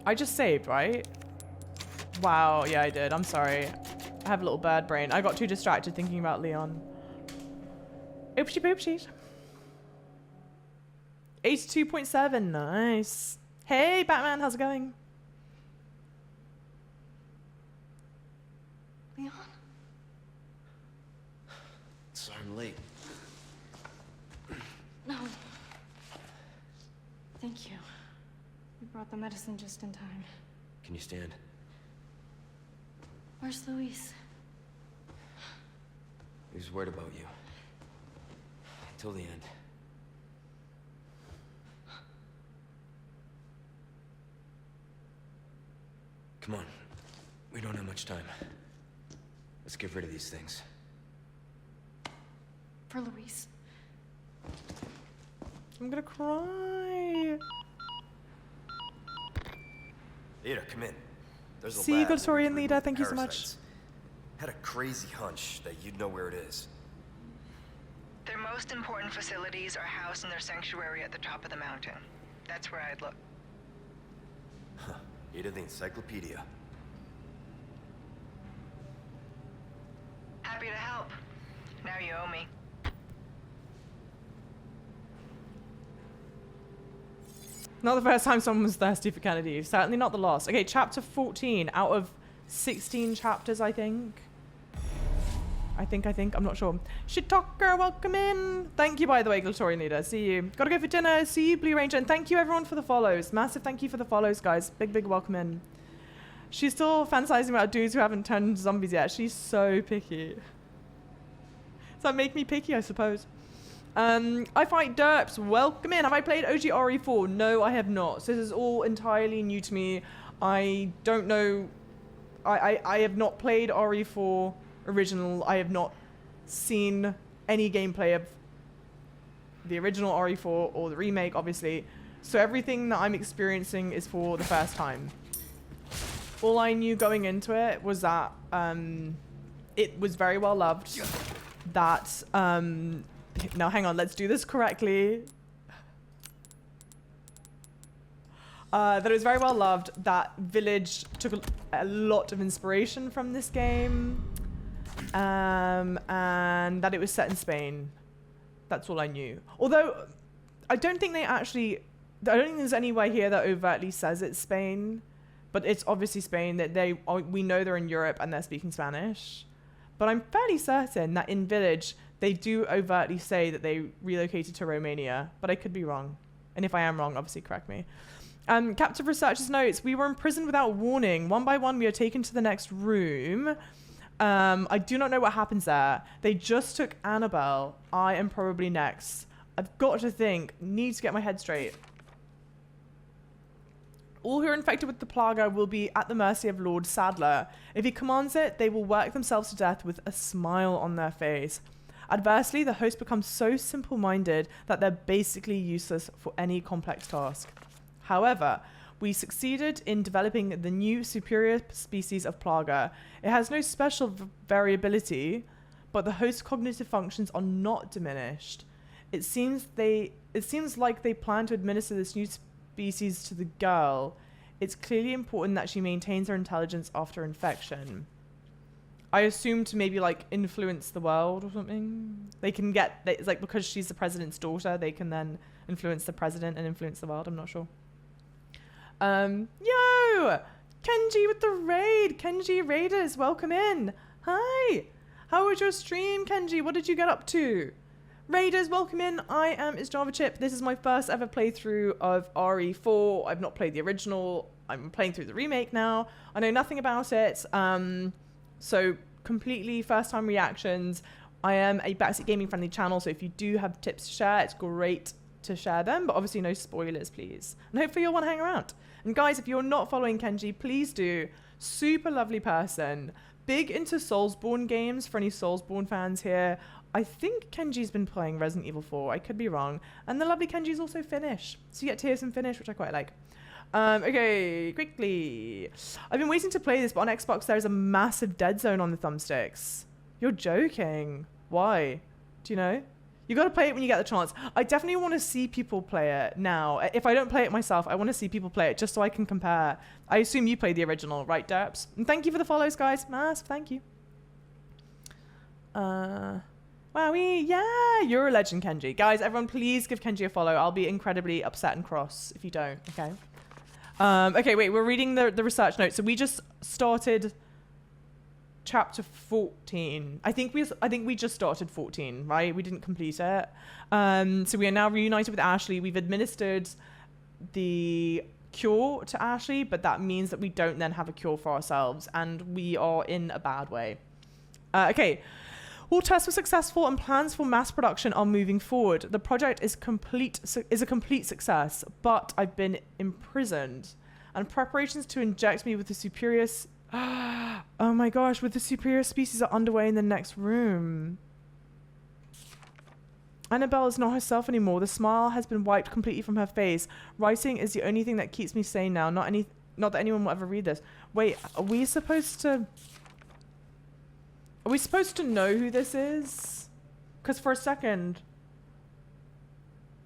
I just saved, right? Wow, yeah, I did. I'm sorry. I have a little bird brain. I got too distracted thinking about Leon. Oopsie poopsie. 82.7, nice. Hey, Batman, how's it going? Leon? Sorry I'm late. No. Thank you. You brought the medicine just in time. Can you stand? Where's Luis? He was worried about you. Till the end. Come on. We don't have much time. Let's get rid of these things. For Luis. I'm gonna cry. Ada, come in. There's a See you, lab where Galtorian we can leader. remove Thank you so much. parasites. Had a crazy hunch that you'd know where it is. Their most important facilities are housed in their sanctuary at the top of the mountain. That's where I'd look. Huh. Ada the encyclopedia. Happy to help. Now you owe me. Not the first time someone was thirsty for Kennedy. Certainly not the last. Okay, chapter 14 out of 16 chapters, I think. I think. I'm not sure. Shit Talker, welcome in. Thank you, by the way, Glatorian Leader. See you. Gotta go for dinner. See you, Blue Ranger. And thank you, everyone, for the follows. Massive thank you for the follows, guys. Big welcome in. She's still fantasizing about dudes who haven't turned into zombies yet. She's so picky. Does that make me picky, I suppose? I fight derps. Welcome in. Have I played OG RE4? No, I have not. So this is all entirely new to me. I don't know. I have not played RE4 original. I have not seen any gameplay of the original RE4 or the remake, obviously. So everything that I'm experiencing is for the first time. All I knew going into it was that it was very well loved. That now hang on, let's do this correctly. That it was very well loved. That Village took a lot of inspiration from this game, and that it was set in Spain. That's all I knew. Although I don't think they actually. I don't think there's anywhere here that overtly says it's Spain, but it's obviously Spain. That we know they're in Europe and they're speaking Spanish. But I'm fairly certain that in Village they do overtly say that they relocated to Romania, but I could be wrong. And if I am wrong, obviously correct me. Captive Researcher's notes. We were imprisoned without warning. One by one, we are taken to the next room. I do not know what happens there. They just took Annabelle. I am probably next. I've got to think. Need to get my head straight. All who are infected with the plaga will be at the mercy of Lord Sadler. If he commands it, they will work themselves to death with a smile on their face. Adversely, the host becomes so simple-minded that they're basically useless for any complex task. However, we succeeded in developing the new superior species of plaga. It has no special variability, but the host's cognitive functions are not diminished. It seems like they plan to administer this new species to the girl. It's clearly important that she maintains her intelligence after infection. I assume to maybe like influence the world or something. They can get, it's like because she's the president's daughter, they can then influence the president and influence the world. I'm not sure. Yo! Kenji with the raid. Kenji Raiders, welcome in. Hi. How was your stream, Kenji? What did you get up to? Raiders, welcome in. I am itsjavachip. This is my first ever playthrough of RE4. I've not played the original. I'm playing through the remake now. I know nothing about it. So completely first time reactions. I am a Backseat Gaming friendly channel, so if you do have tips to share, it's great to share them, but obviously no spoilers, please. And hopefully you'll want to hang around. And guys, if you're not following Kenji, please do. Super lovely person. Big into Soulsborne games for any Soulsborne fans here. I think Kenji's been playing Resident Evil 4. I could be wrong. And the lovely Kenji's also Finnish. So you get to hear some Finnish, which I quite like. Okay, quickly. I've been waiting to play this, but on Xbox there's a massive dead zone on the thumbsticks. You're joking. Why? Do you know? You got to play it when you get the chance. I definitely want to see people play it now. If I don't play it myself, I want to see people play it just so I can compare. I assume you played the original, right, Derps? And thank you for the follows, guys. Massive thank you. Wowie, yeah, you're a legend, Kenji. Guys, everyone, please give Kenji a follow. I'll be incredibly upset and cross if you don't, okay? Okay, wait, we're reading the research notes. So we just started chapter 14. I think we just started 14, right? We didn't complete it. So we are now reunited with Ashley. We've administered the cure to Ashley, but that means that we don't then have a cure for ourselves, and we are in a bad way. Okay. All tests were successful and plans for mass production are moving forward. The project is a complete success, but I've been imprisoned, and preparations to inject me with the superior oh my gosh, with the superior species are underway in the next room. Annabelle is not herself anymore. The smile has been wiped completely from her face. Writing is the only thing that keeps me sane now. Not that anyone will ever read this. Wait, are we supposed to know who this is? Because for a second,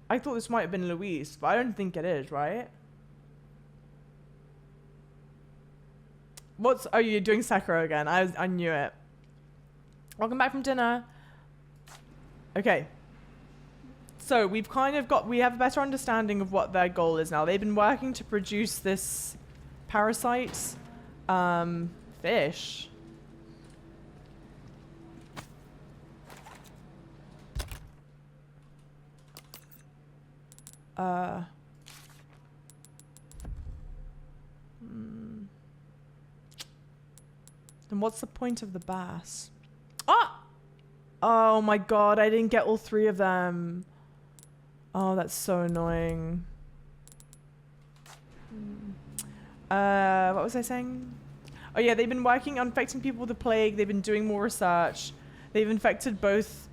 I thought this might have been Luis, but I don't think it is, right? Oh, you're doing Sekiro again. I knew it. Welcome back from dinner. Okay. So we have a better understanding of what their goal is now. They've been working to produce this parasite fish. Then what's the point of the bass? Ah! Oh my god, I didn't get all 3 of them. Oh, that's so annoying. What was I saying? Oh yeah, they've been working on infecting people with the plague. They've been doing more research. They've infected both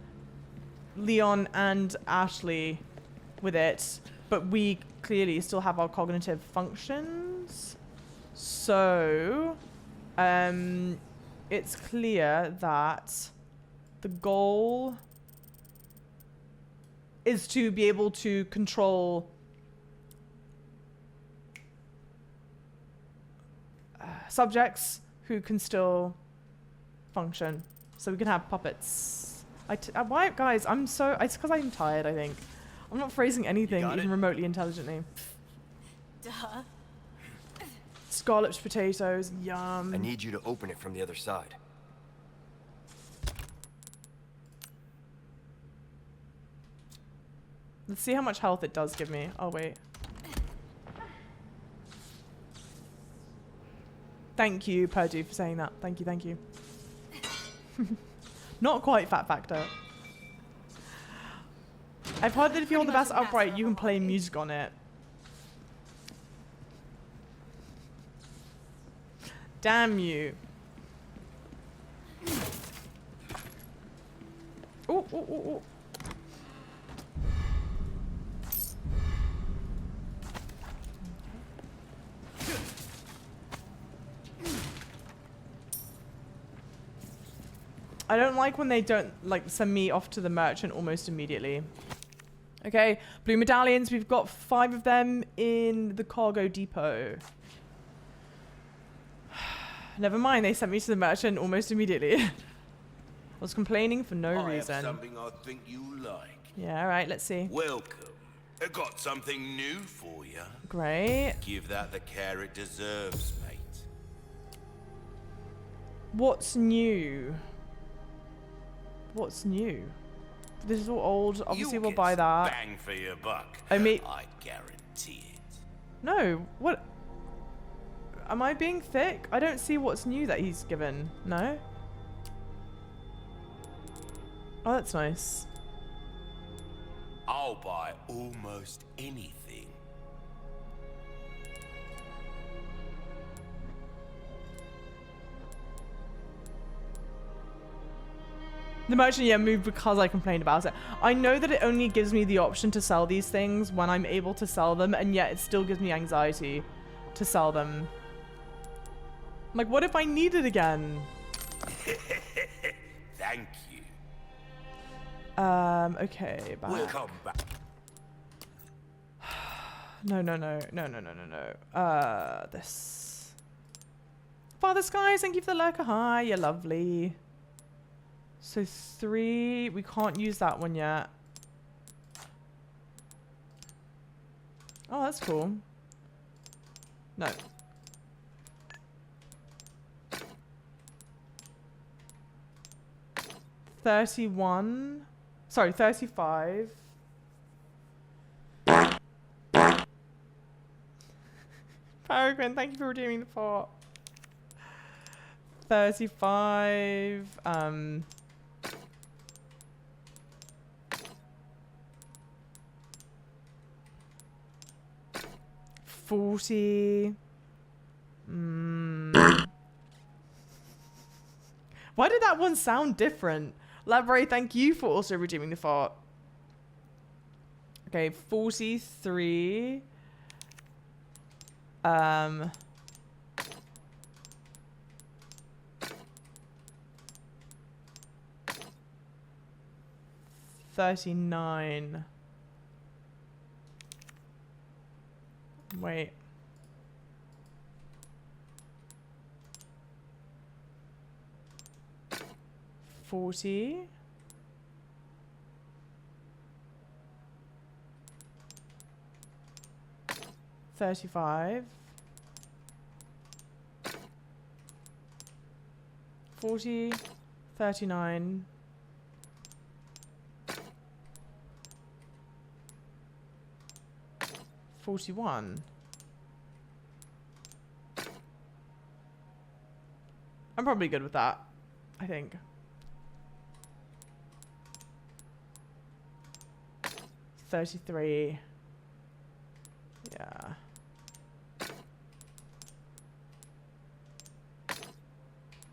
Leon and Ashley with it, but we clearly still have our cognitive functions. So, it's clear that the goal is to be able to control subjects who can still function. So we can have puppets. Why, guys, it's because I'm tired, I think. I'm not phrasing anything even remotely intelligently. Duh. Scalloped potatoes, yum. I need you to open it from the other side. Let's see how much health it does give me. Oh, wait. Thank you, Purdue, for saying that. Thank you, thank you. Not quite Fat Factor. I've heard that if you hold the bass upright, you can play music on it. Damn you. Ooh, ooh, ooh, ooh. I don't like when they don't send me off to the merchant almost immediately. Okay, blue medallions. We've got 5 of them in the cargo depot. Never mind, they sent me to the merchant almost immediately. I was complaining for no reason. I have something I think you like. Yeah, all right, let's see. Welcome. I got something new for you. Great. Give that the care it deserves, mate. What's new? What's new? This is all old. Obviously, we'll buy that. Bang for your buck. I guarantee it. No, what? Am I being thick? I don't see what's new that he's given. No? Oh, that's nice. I'll buy almost anything. The merchant, yeah, moved because I complained about it. I know that it only gives me the option to sell these things when I'm able to sell them, and yet it still gives me anxiety to sell them. Like, what if I need it again? Thank you. Okay, back. We'll come back. No. This. Father Skies, thank you for the lurker. Hi, you're lovely. So 3, we can't use that one yet. Oh, that's cool. No. $31. Sorry, 35. Peregrine, thank you for redeeming the fort. 35. 40. Why did that one sound different? Labray, thank you for also redeeming the fort. Okay, 43. 39. Wait. $40. 35. 40. 39. 41. I'm probably good with that, I think. 33. Yeah.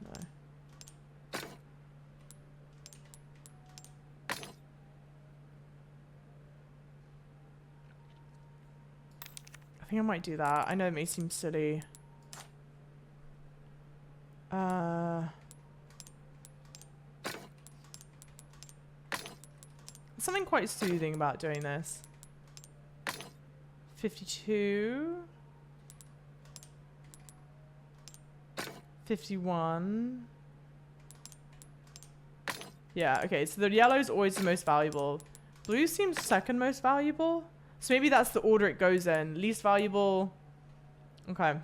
No. I think I might do that. I know it may seem silly. Something quite soothing about doing this. 52. 51. Yeah, okay, so the yellow is always the most valuable. Blue seems second most valuable. So maybe that's the order it goes in. Least valuable. Okay.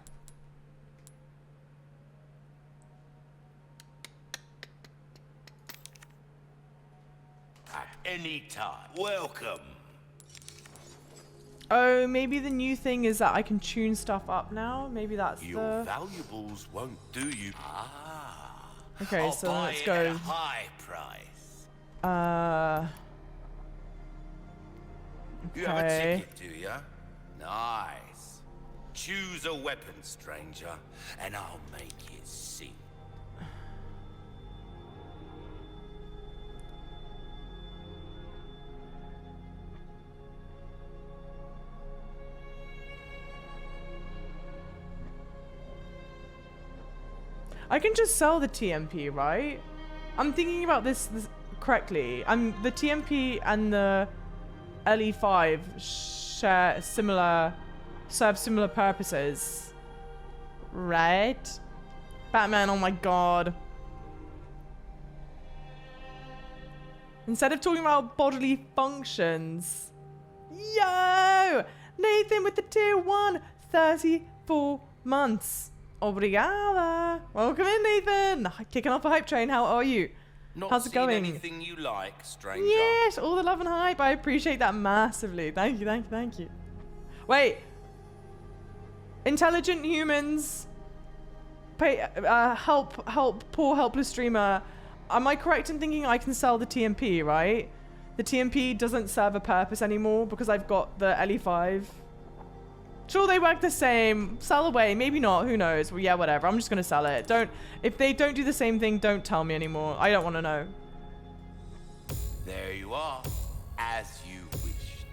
At any time. Welcome. Oh, maybe the new thing is that I can tune stuff up now. Maybe that's Your valuables won't do you. Ah. Okay, I'll so buy let's it go. at a high price. You have a Okay. ticket, do ya? Nice. Choose a weapon, stranger, and I'll make it sing. I can just sell the TMP, right? I'm thinking about this correctly. The TMP and the LE5 serve similar purposes, right? Batman, oh my god. Instead of talking about bodily functions. Yo! Nathan with the tier 1, 34 months. Obrigada. Welcome in, Nathan. Kicking off a hype train. How are you? How's it going? Anything you like, stranger? Yes, all the love and hype. I appreciate that massively. Thank you. Wait. Intelligent humans. Help poor helpless streamer. Am I correct in thinking I can sell the TMP, right? The TMP doesn't serve a purpose anymore because I've got the LE5. Sure, they work the same. Sell away. Maybe not. Who knows? Well, yeah, whatever. I'm just going to sell it. If they don't do the same thing, don't tell me anymore. I don't want to know. There you are, as you wished.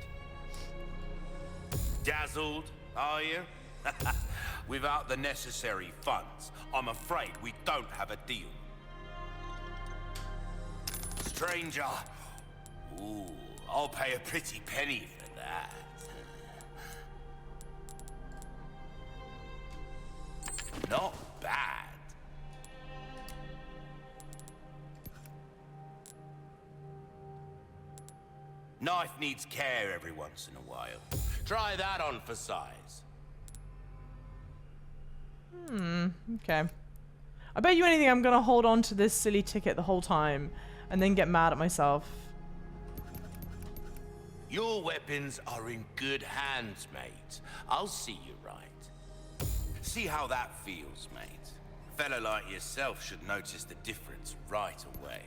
Dazzled, are you? Without the necessary funds, I'm afraid we don't have a deal. Stranger, Ooh, I'll pay a pretty penny for that. Not bad. Knife needs care every once in a while. Try that on for size. Okay. I bet you anything I'm gonna hold on to this silly ticket the whole time and then get mad at myself. Your weapons are in good hands, mate. I'll see you right. See how that feels, mate. A fella like yourself should notice the difference right away.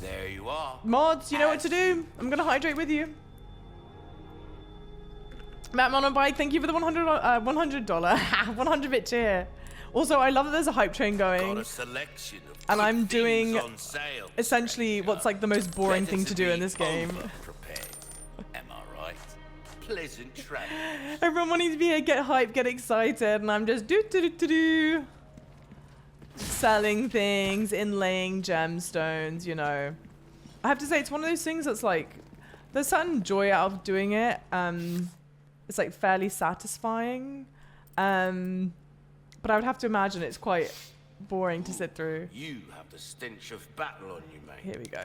There you are. Mods, you know what to do. I'm gonna hydrate with you. Batman on bike, thank you for the $100 100-bit tier. Also, I love that there's a hype train going. Got a selection of And good I'm doing things on sale, essentially stranger. what's like the most boring Better thing to do in this game. over-prepared. Am I right? Pleasant travel. Everyone wanting to be here, get hyped, get excited, and I'm just do selling things, inlaying gemstones, you know. I have to say, it's one of those things that's like, there's certain joy out of doing it. It's like fairly satisfying. But I would have to imagine it's quite boring to sit through. You have the stench of battle on you, mate. Here we go.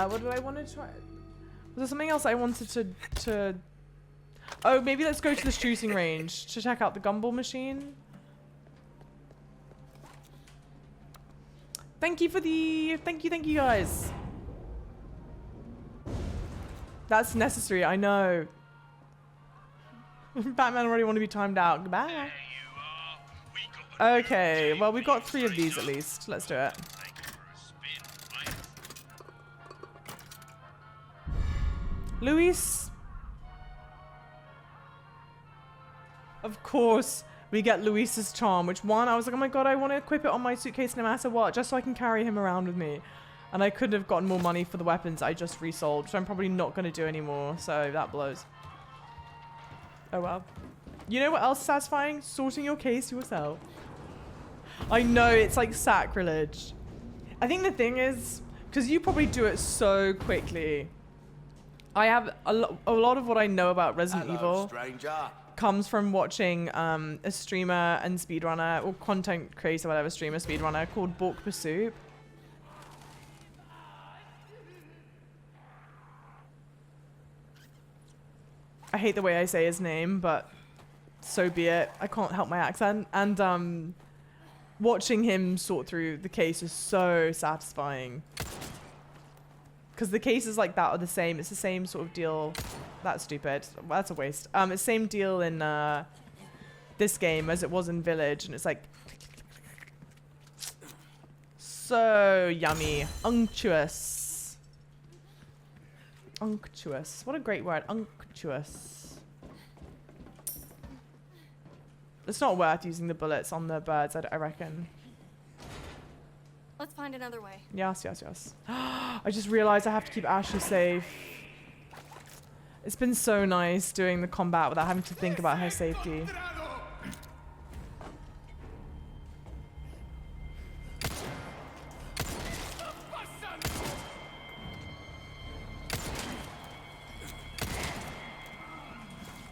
What did I want to try? Was there something else I wanted to... Oh, maybe let's go to the shooting range to check out the gumball machine. Thank you for the... Thank you guys. That's necessary, I know. Batman already want to be timed out. Goodbye. Okay, well, we've got 3 of these at least. Let's do it. Luis. Of course, we get Luis's charm, which one, I was like, oh my god, I want to equip it on my suitcase no matter what, just so I can carry him around with me. And I could have gotten more money for the weapons I just resold, which I'm probably not going to do anymore, so that blows. Oh well. You know what else is satisfying? Sorting your case yourself. I know, it's like sacrilege. I think the thing is, because you probably do it so quickly, I have a lot of what I know about Resident Evil Stranger. comes from watching a streamer and speedrunner, or content creator, whatever, streamer, speedrunner, called Bork Pursuit. I hate the way I say his name, but so be it. I can't help my accent. And watching him sort through the case is so satisfying. Because the cases like that are the same. It's the same sort of deal. That's stupid. That's a waste. It's the same deal in this game as it was in Village. And it's like... so yummy. Unctuous. Unctuous. What a great word. Unctuous. It's not worth using the bullets on the birds, I reckon. Let's find another way. Yes, yes, yes. I just realized I have to keep Ashley safe. It's been so nice doing the combat without having to think about her safety.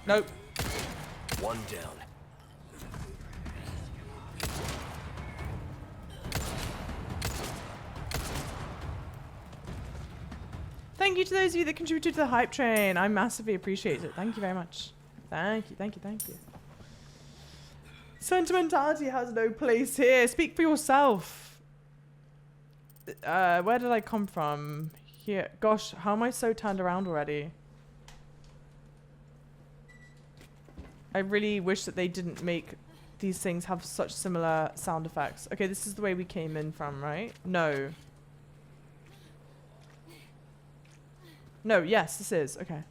Nope. One down. Thank you to those of you that contributed to the hype train. I massively appreciate it. Thank you very much. Thank you, thank you, thank you. Sentimentality has no place here. Speak for yourself. Where did I come from? Here. Gosh, how am I so turned around already? I really wish that they didn't make these things have such similar sound effects. Okay, this is the way we came in from, right? No. No, yes, this is. Okay.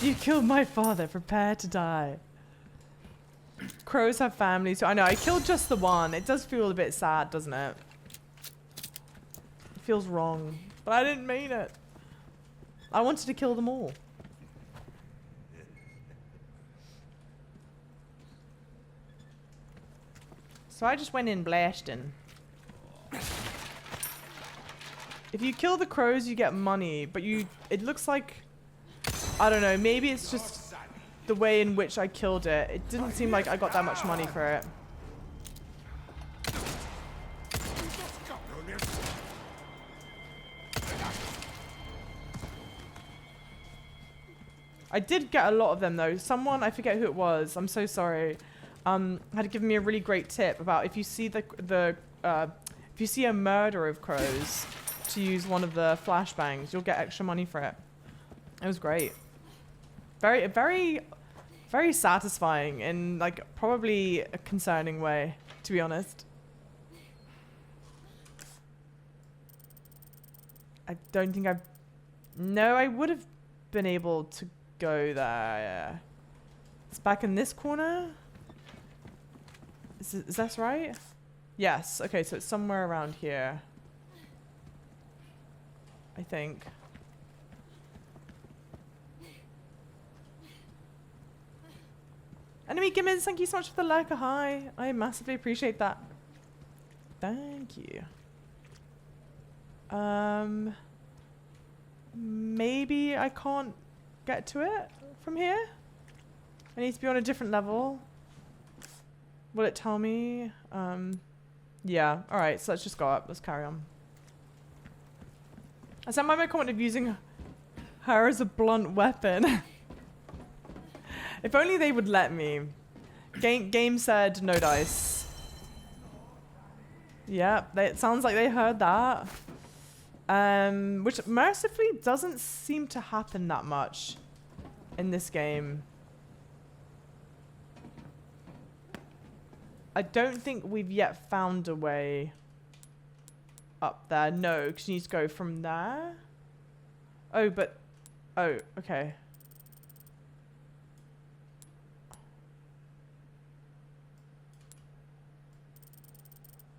You killed my father. Prepare to die. Crows have families. So I know, I killed just the one. It does feel a bit sad, doesn't it? It feels wrong. But I didn't mean it. I wanted to kill them all. So I just went in blasting. If you kill the crows, you get money, but it looks like, I don't know, maybe it's just the way in which I killed it. It didn't seem like I got that much money for it. I did get a lot of them though. Someone, I forget who it was, I'm so sorry, had given me a really great tip about if you see if you see a murder of crows, to use one of the flashbangs, you'll get extra money for it. It was great. Very, very, very satisfying in like probably a concerning way, to be honest. I don't think no, I would have been able to go there. Yeah. It's back in this corner. Is that right? Yes. Okay, so it's somewhere around here. I think. Enemy Gimmins, thank you so much for the lurker. Hi. I massively appreciate that. Thank you. Maybe I can't get to it from here? I need to be on a different level. Will it tell me? Yeah. Alright, so let's just go up. Let's carry on. I said my comment of using her as a blunt weapon. If only they would let me. Game said no dice. Yeah, it sounds like they heard that. Which mercifully doesn't seem to happen that much in this game. I don't think we've yet found a way up there. No, because you need to go from there. Oh, but... Oh, okay.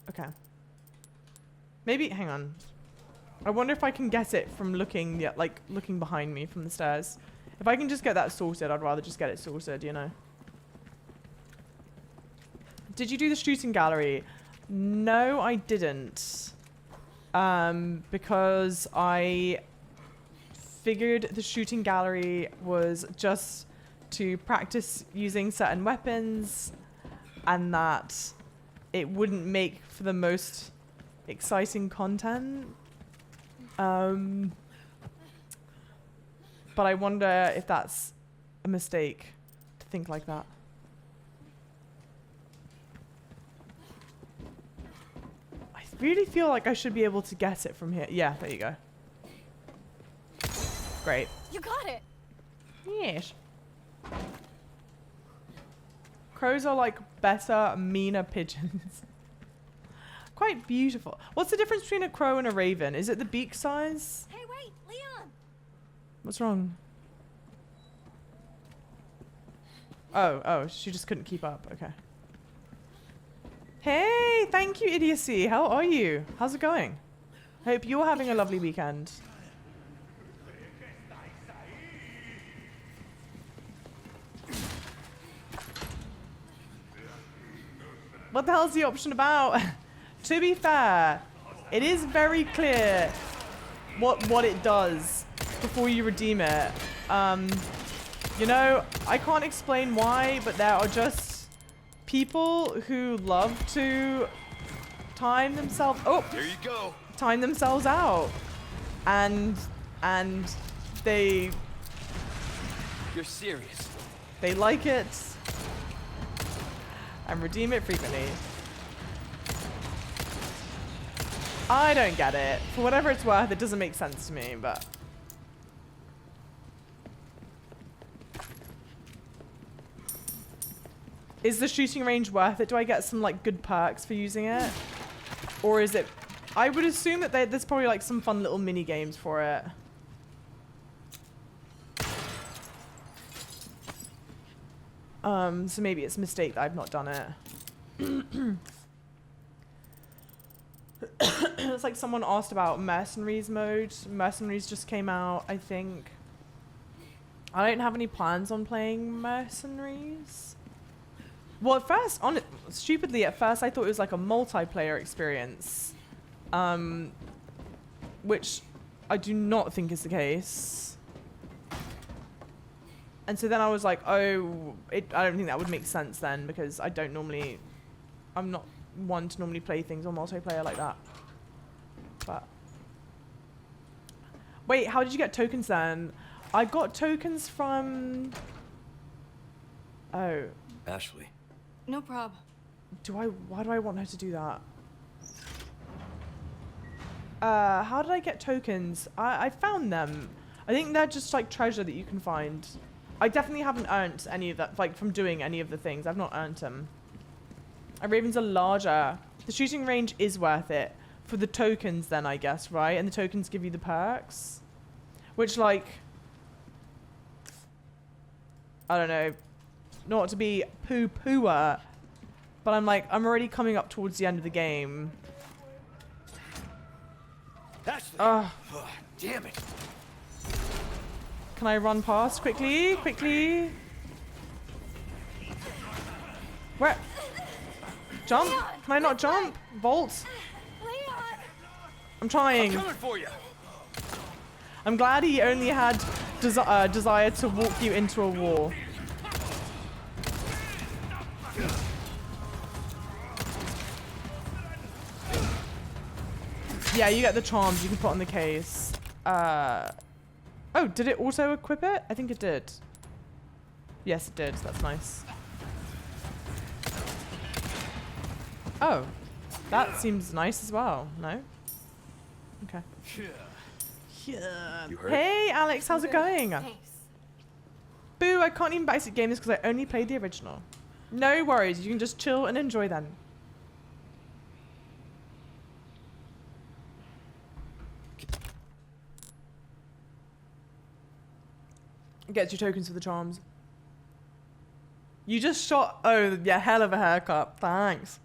Okay. Maybe... Hang on. I wonder if I can get it from looking... Yeah, like, looking behind me from the stairs. If I can just get that sorted, I'd rather just get it sorted, you know? Did you do the shooting gallery? No, I didn't. Because I figured the shooting gallery was just to practice using certain weapons and that it wouldn't make for the most exciting content. But I wonder if that's a mistake to think like that. I really feel like I should be able to get it from here. Yeah, there you go. Great. You got it. Yes. Crows are like better, meaner pigeons. Quite beautiful. What's the difference between a crow and a raven? Is it the beak size? Hey, wait, Leon. What's wrong? Oh, she just couldn't keep up. Okay. Hey, thank you, Idiocy. How are you? How's it going? Hope you're having a lovely weekend. What the hell is the option about? To be fair, it is very clear what it does before you redeem it. You know, I can't explain why, but there are just people who love to time themselves. Oh, There you go. time themselves out, and they You're serious. they like it and redeem it frequently. I don't get it. For whatever it's worth, it doesn't make sense to me, but... Is the shooting range worth it? Do I get some, like, good perks for using it? Or is it... I would assume that there's probably, like, some fun little mini games for it. So maybe it's a mistake that I've not done it. It's like someone asked about Mercenaries mode. Mercenaries just came out, I think. I don't have any plans on playing Mercenaries. Well, at first, stupidly, at first I thought it was like a multiplayer experience. Which I do not think is the case. And so then I was like, oh, I don't think that would make sense then, because I'm not one to normally play things on multiplayer like that. But wait, how did you get tokens then? I got tokens from... Oh. Ashley. No prob. Why do I want her to do that? How did I get tokens? I found them. I think they're just like treasure that you can find. I definitely haven't earned any of that, like from doing any of the things. I've not earned them. Ravens are larger. The shooting range is worth it. For the tokens then, I guess, right? And the tokens give you the perks. Which, like... I don't know. Not to be poo-pooer. But I'm like, I'm already coming up towards the end of the game. Oh, damn it. Can I run past quickly? Quickly. Where? Jump? Can I not jump? Vault? I'm trying. I'm coming for you. I'm glad he only had desire to walk you into a wall. Yeah, you get the charms you can put on the case. Oh, did it also equip it? I think it did. Yes, it did. That's nice. Oh, that seems nice as well. No? Okay. Yeah. You hurt? Hey, Alex, how's it going? Thanks. Boo, I can't even basic game this because I only played the original. No worries. You can just chill and enjoy then. Gets you tokens for the charms. You just shot... Oh, yeah, hell of a haircut. Thanks.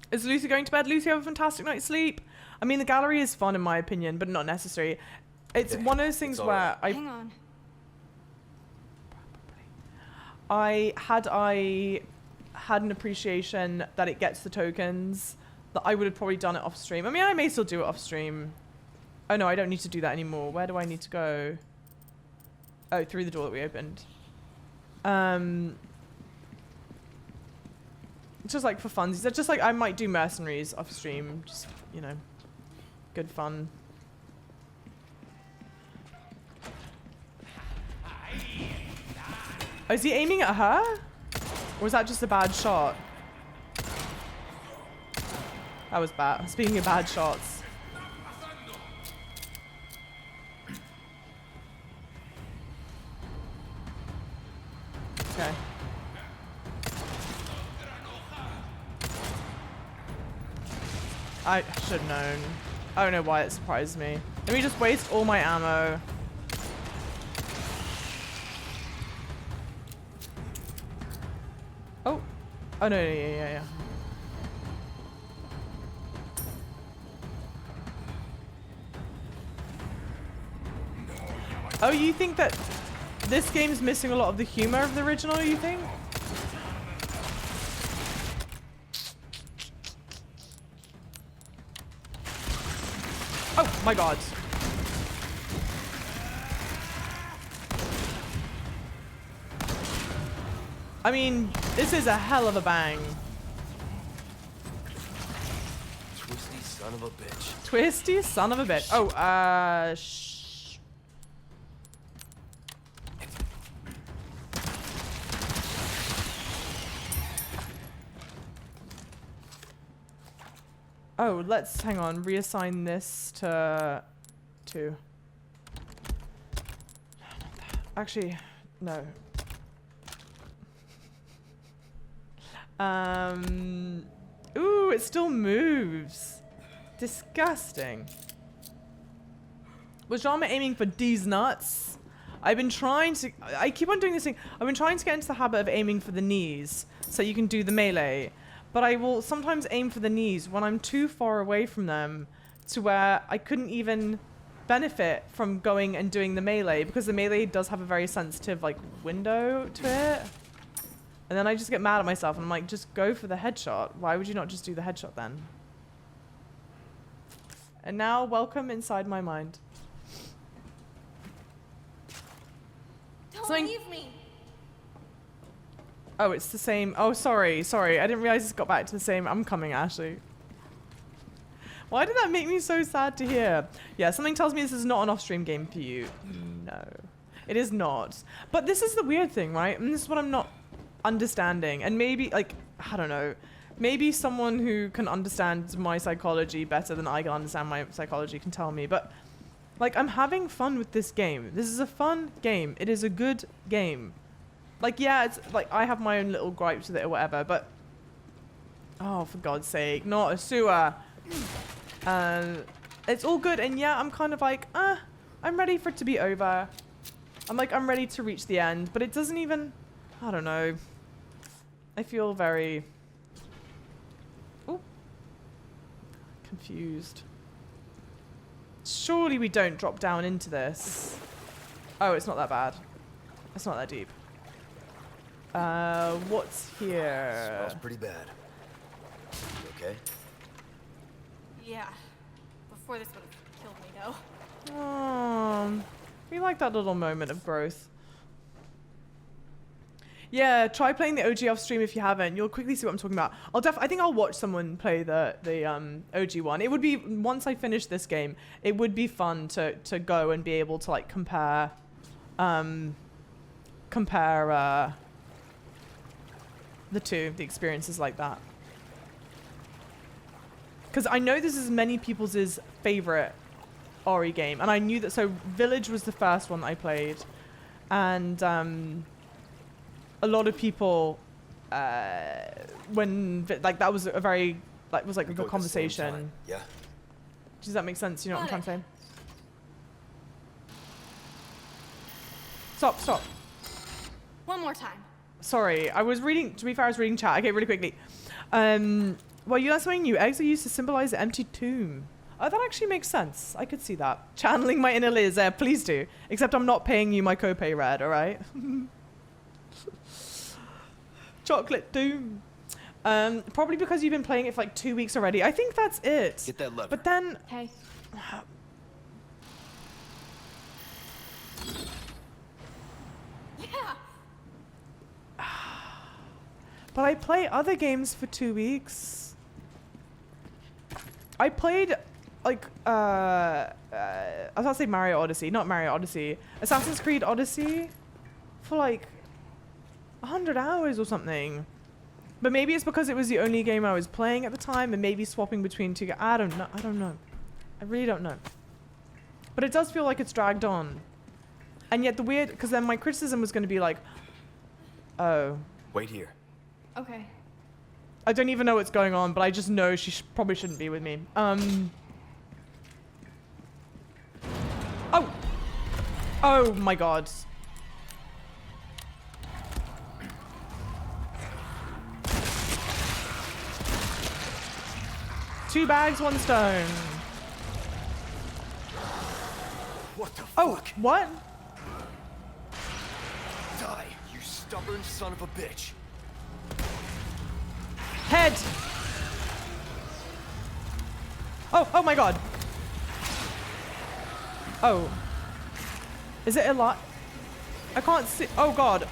Is Lucy going to bed? Lucy, have a fantastic night's sleep. I mean, the gallery is fun in my opinion, but not necessary. It's one of those things where Hang on. I had an appreciation that it gets the tokens, that I would have probably done it off stream. I mean, I may still do it off stream. Oh no, I don't need to do that anymore. Where do I need to go? Oh, through the door that we opened. It's just like for funsies. It's just like I might do mercenaries off stream. Just, you know, good fun. Oh, is he aiming at her? Or was that just a bad shot? That was bad. Speaking of bad shots. Okay. I should have known. I don't know why it surprised me. Let me just waste all my ammo. Oh. Oh, no, yeah. Oh, you think that this game's missing a lot of the humor of the original, you think? Oh my god. I mean, this is a hell of a bang. Twisty son of a bitch. Twisty son of a bitch. Oh, Oh, let's hang on. Reassign this to 2. Actually, no. Ooh, it still moves. Disgusting. Was Jama aiming for these nuts? I've been trying to... I keep on doing this thing. I've been trying to get into the habit of aiming for the knees so you can do the melee. but I will sometimes aim for the knees when I'm too far away from them to where I couldn't even benefit from going and doing the melee, because the melee does have a very sensitive like window to it. And then I just get mad at myself and I'm like, just go for the headshot. Why would you not just do the headshot then? And now, welcome inside my mind. Don't Something- leave me. Oh, it's the same. Oh, sorry. I didn't realize it's got back to the same. I'm coming, Ashley. Why did that make me so sad to hear? Yeah, something tells me this is not an off-stream game for you. No, it is not. But this is the weird thing, right? And this is what I'm not understanding. And maybe, like, I don't know. Maybe someone who can understand my psychology better than I can understand my psychology can tell me. But, like, I'm having fun with this game. This is a fun game. It is a good game. Like, yeah, it's like I have my own little gripes with it or whatever, but oh, for God's sake, not a sewer. It's all good, and yeah, I'm kind of like, I'm ready for it to be over. I'm ready to reach the end, but it doesn't even, I don't know. I feel very confused. Surely we don't drop down into this. Oh, it's not that bad. It's not that deep. What's here? Smells pretty bad. You okay? Yeah. Before this would have killed me, though. We like that little moment of growth. Yeah, try playing the OG off stream if you haven't. You'll quickly see what I'm talking about. I think I'll watch someone play the OG one. It would be, once I finish this game, it would be fun to go and be able to like compare the experiences like that. Because I know this is many people's favorite Ori game, and I knew that. So Village was the first one that I played, and a lot of people when like that was a very like was like a conversation. Yeah. Does that make sense? You know what I'm trying to say? Stop. One more time. Sorry, I was reading. To be fair, I was reading chat. Okay, really quickly. Well, you learned something new. Eggs are used to symbolize the empty tomb. Oh, that actually makes sense. I could see that. Channeling my inner Liz. Please do. Except I'm not paying you my copay, Red. All right. Chocolate doom. Probably because you've been playing it for like 2 weeks already. I think that's it. Get that lever. But then. Hey. Yeah. But I play other games for 2 weeks. I played, like, I was about to say Mario Odyssey. Not Mario Odyssey. Assassin's Creed Odyssey for, like, 100 hours or something. But maybe it's because it was the only game I was playing at the time, and maybe swapping between two. I don't know. I really don't know. But it does feel like it's dragged on. And yet the weird, because then my criticism was going to be like, oh. Wait here. Okay. I don't even know what's going on, but I just know she probably shouldn't be with me. Oh! Oh my god. Two bags, one stone. What the Oh, fuck? what? Die, you stubborn son of a bitch. Head! Oh my god. Oh. Is it a lot? I can't see. Oh god.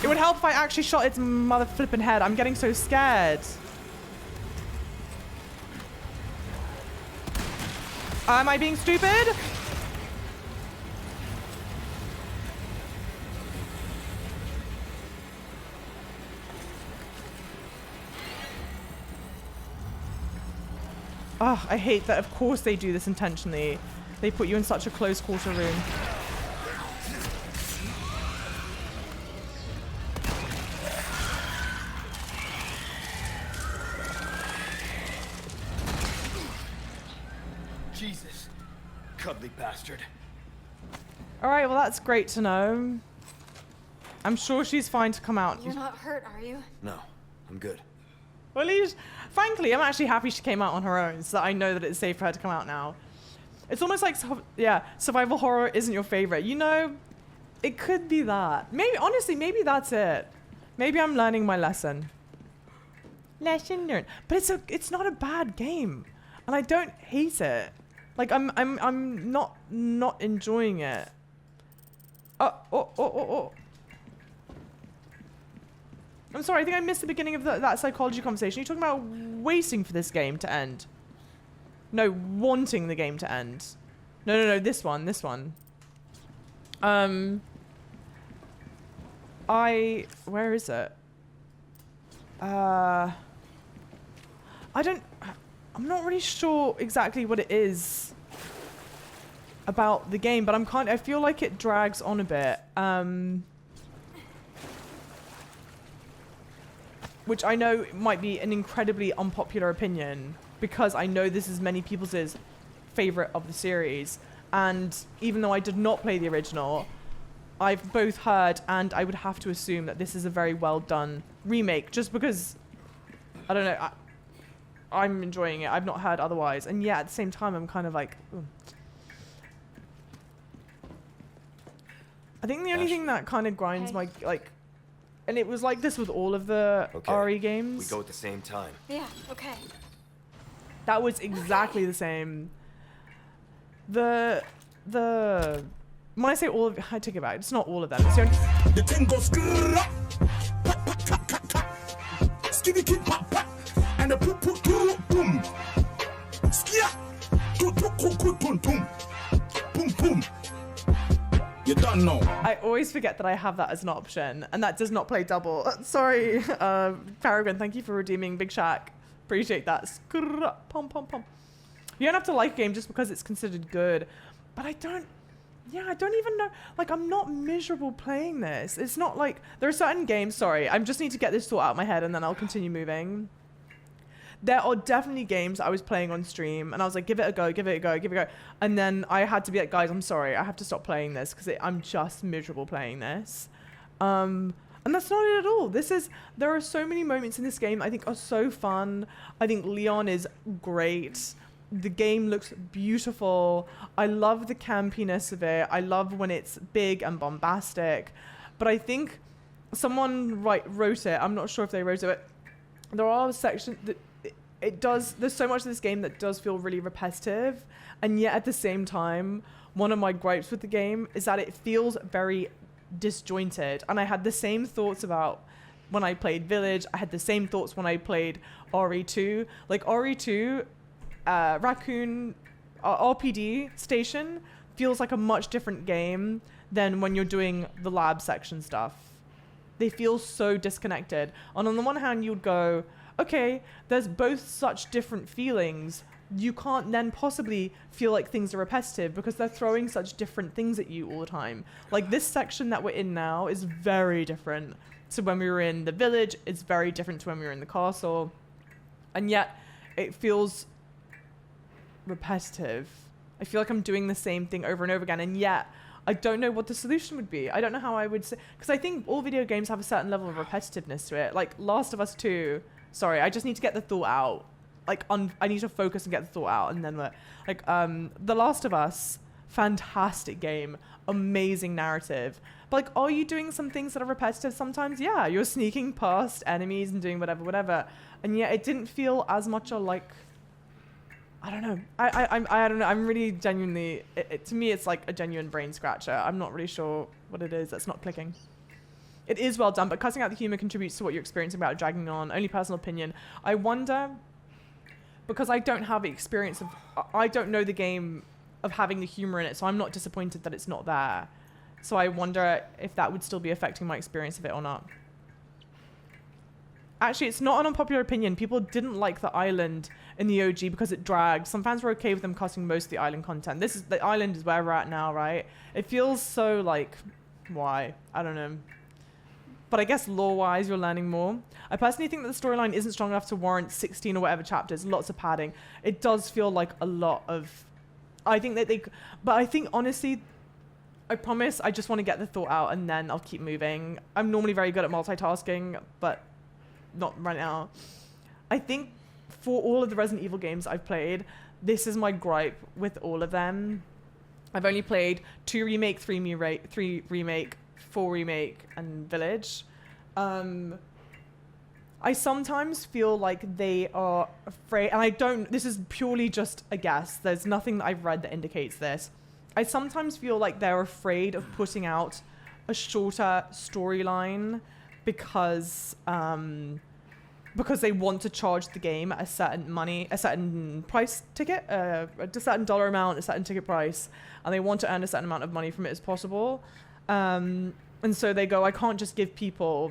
It would help if I actually shot its mother flippin' head. I'm getting so scared. Am I being stupid? Oh, I hate that. Of course they do this intentionally. They put you in such a close quarter room. Jesus. Cuddly bastard. All right, well, that's great to know. I'm sure she's fine to come out. You're not hurt, are you? No, I'm good. Well, at least, frankly, I'm actually happy she came out on her own, so that I know that it's safe for her to come out now. It's almost like, yeah, survival horror isn't your favorite. You know, it could be that. Maybe, honestly, maybe that's it. Maybe I'm learning my lesson. Lesson learned. But it's not a bad game, and I don't hate it. Like I'm not enjoying it. Oh. I'm sorry, I think I missed the beginning of that psychology conversation. You're talking about waiting for this game to end. No, wanting the game to end. No, this one. Where is it? I'm not really sure exactly what it is about the game, but I feel like it drags on a bit. Which I know might be an incredibly unpopular opinion, because I know this is many people's favorite of the series. And even though I did not play the original, I've both heard and I would have to assume that this is a very well done remake, just because, I don't know, I'm enjoying it. I've not heard otherwise. And yeah, at the same time, I'm kind of like, ooh. I think the only thing that kind of grinds my, like, and it was like this with all of the RE games. We go at the same time. Yeah, okay. That was exactly the same. When I say all of, I take it back. It's not all of them. It's the only. The thing goes skitty kid pop pop and the poop poop boom skia boom boom. You don't know. I always forget that I have that as an option, and that does not play double. Sorry, Paragon. Thank you for redeeming Big Shack. Appreciate that. Pom pom pom. You don't have to like a game just because it's considered good, but I don't even know. Like, I'm not miserable playing this. It's not like there are certain games. Sorry, I just need to get this thought out of my head, and then I'll continue moving. There are definitely games I was playing on stream, and I was like, give it a go. And then I had to be like, guys, I'm sorry. I have to stop playing this because I'm just miserable playing this. And that's not it at all. There are so many moments in this game I think are so fun. I think Leon is great. The game looks beautiful. I love the campiness of it. I love when it's big and bombastic. But I think someone wrote it. I'm not sure if they wrote it, but there are sections that there's so much of this game that does feel really repetitive, and yet at the same time, one of my gripes with the game is that it feels very disjointed. And I had the same thoughts about when I played Village. I had the same thoughts when I played RE2. Like RE2, Raccoon RPD Station feels like a much different game than when you're doing the lab section stuff. They feel so disconnected. And on the one hand, you'd go, okay, there's both such different feelings. You can't then possibly feel like things are repetitive because they're throwing such different things at you all the time. Like this section that we're in now is very different to when we were in the village. It's very different to when we were in the castle. And yet it feels repetitive. I feel like I'm doing the same thing over and over again. And yet I don't know what the solution would be. I don't know how I would say, because I think all video games have a certain level of repetitiveness to it. Like Last of Us 2, sorry, I just need to get the thought out. Like, I need to focus and get the thought out, and then The Last of Us, fantastic game, amazing narrative. But like, are you doing some things that are repetitive sometimes? Yeah, you're sneaking past enemies and doing whatever. And yet it didn't feel as much like, I don't know. I don't know. I'm really genuinely, to me, it's like a genuine brain scratcher. I'm not really sure what it is that's not clicking. It is well done, but cutting out the humor contributes to what you're experiencing about dragging on. Only personal opinion. I wonder, because I don't have the experience of, I don't know the game of having the humor in it, so I'm not disappointed that it's not there. So I wonder if that would still be affecting my experience of it or not. Actually, it's not an unpopular opinion. People didn't like the island in the OG because it dragged. Some fans were okay with them cutting most of the island content. The island is where we're at now, right? It feels so like, why? I don't know. But I guess lore-wise, you're learning more. I personally think that the storyline isn't strong enough to warrant 16 or whatever chapters, lots of padding. It does feel like a lot of I think that but I think honestly, I promise I just want to get the thought out and then I'll keep moving. I'm normally very good at multitasking, but not right now. I think for all of the Resident Evil games I've played, this is my gripe with all of them. I've only played 2 Remake, 3 Remake, 4 Remake, and Village. I sometimes feel like they are afraid, and this is purely just a guess. There's nothing that I've read that indicates this. I sometimes feel like they're afraid of putting out a shorter storyline because they want to charge the game a certain price ticket, a certain dollar amount, a certain ticket price, and they want to earn a certain amount of money from it as possible. And so they go, I can't just give people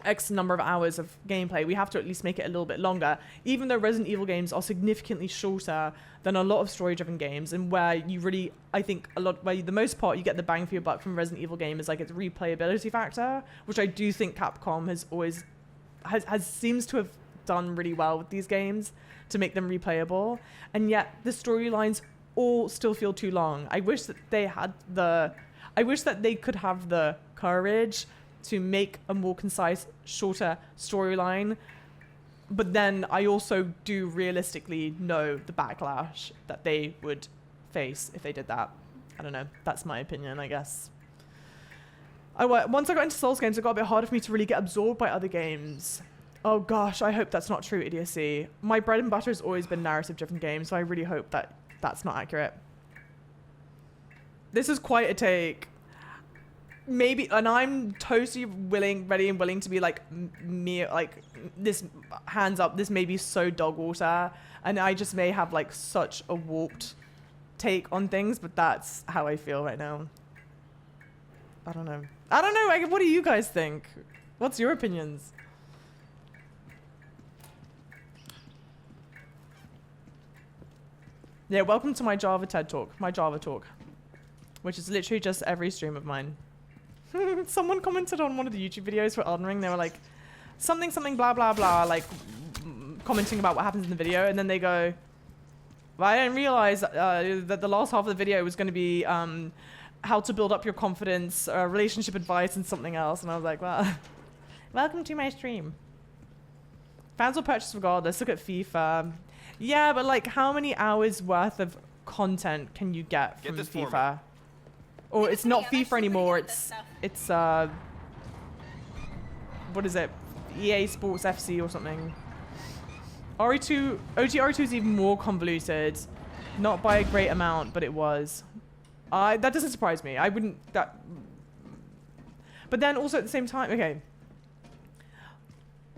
X number of hours of gameplay. We have to at least make it a little bit longer, even though Resident Evil games are significantly shorter than a lot of story-driven games, and where you really, I think, where the most part you get the bang for your buck from Resident Evil game is like its replayability factor, which I do think Capcom has always seems to have done really well with these games to make them replayable, and yet the storylines all still feel too long. I wish that they could have the courage to make a more concise, shorter storyline. But then I also do realistically know the backlash that they would face if they did that. I don't know. That's my opinion, I guess. Once I got into Souls games, it got a bit harder for me to really get absorbed by other games. Oh gosh, I hope that's not true, idiocy. My bread and butter has always been narrative-driven games, so I really hope that that's not accurate. This is quite a take. Maybe, and I'm totally ready and willing to be like me, like this, hands up, this may be so dog water, and I just may have like such a warped take on things, but that's how I feel right now. I don't know. What do you guys think? What's your opinions? Yeah, welcome to my Java TED Talk, my Java talk, which is literally just every stream of mine. Someone commented on one of the YouTube videos for Elden Ring. They were like, something, blah, blah, blah, like commenting about what happens in the video. And then they go, well, I didn't realize that the last half of the video was going to be how to build up your confidence, relationship advice, and something else. And I was like, well, welcome to my stream. Fans will purchase regardless. Look at FIFA. Yeah, but like how many hours worth of content can you get from FIFA? Or it's not FIFA anymore, it's what is it? EA Sports FC or something. RE2, OG-RE2 is even more convoluted. Not by a great amount, but it was. That doesn't surprise me. I wouldn't, but then also at the same time, okay.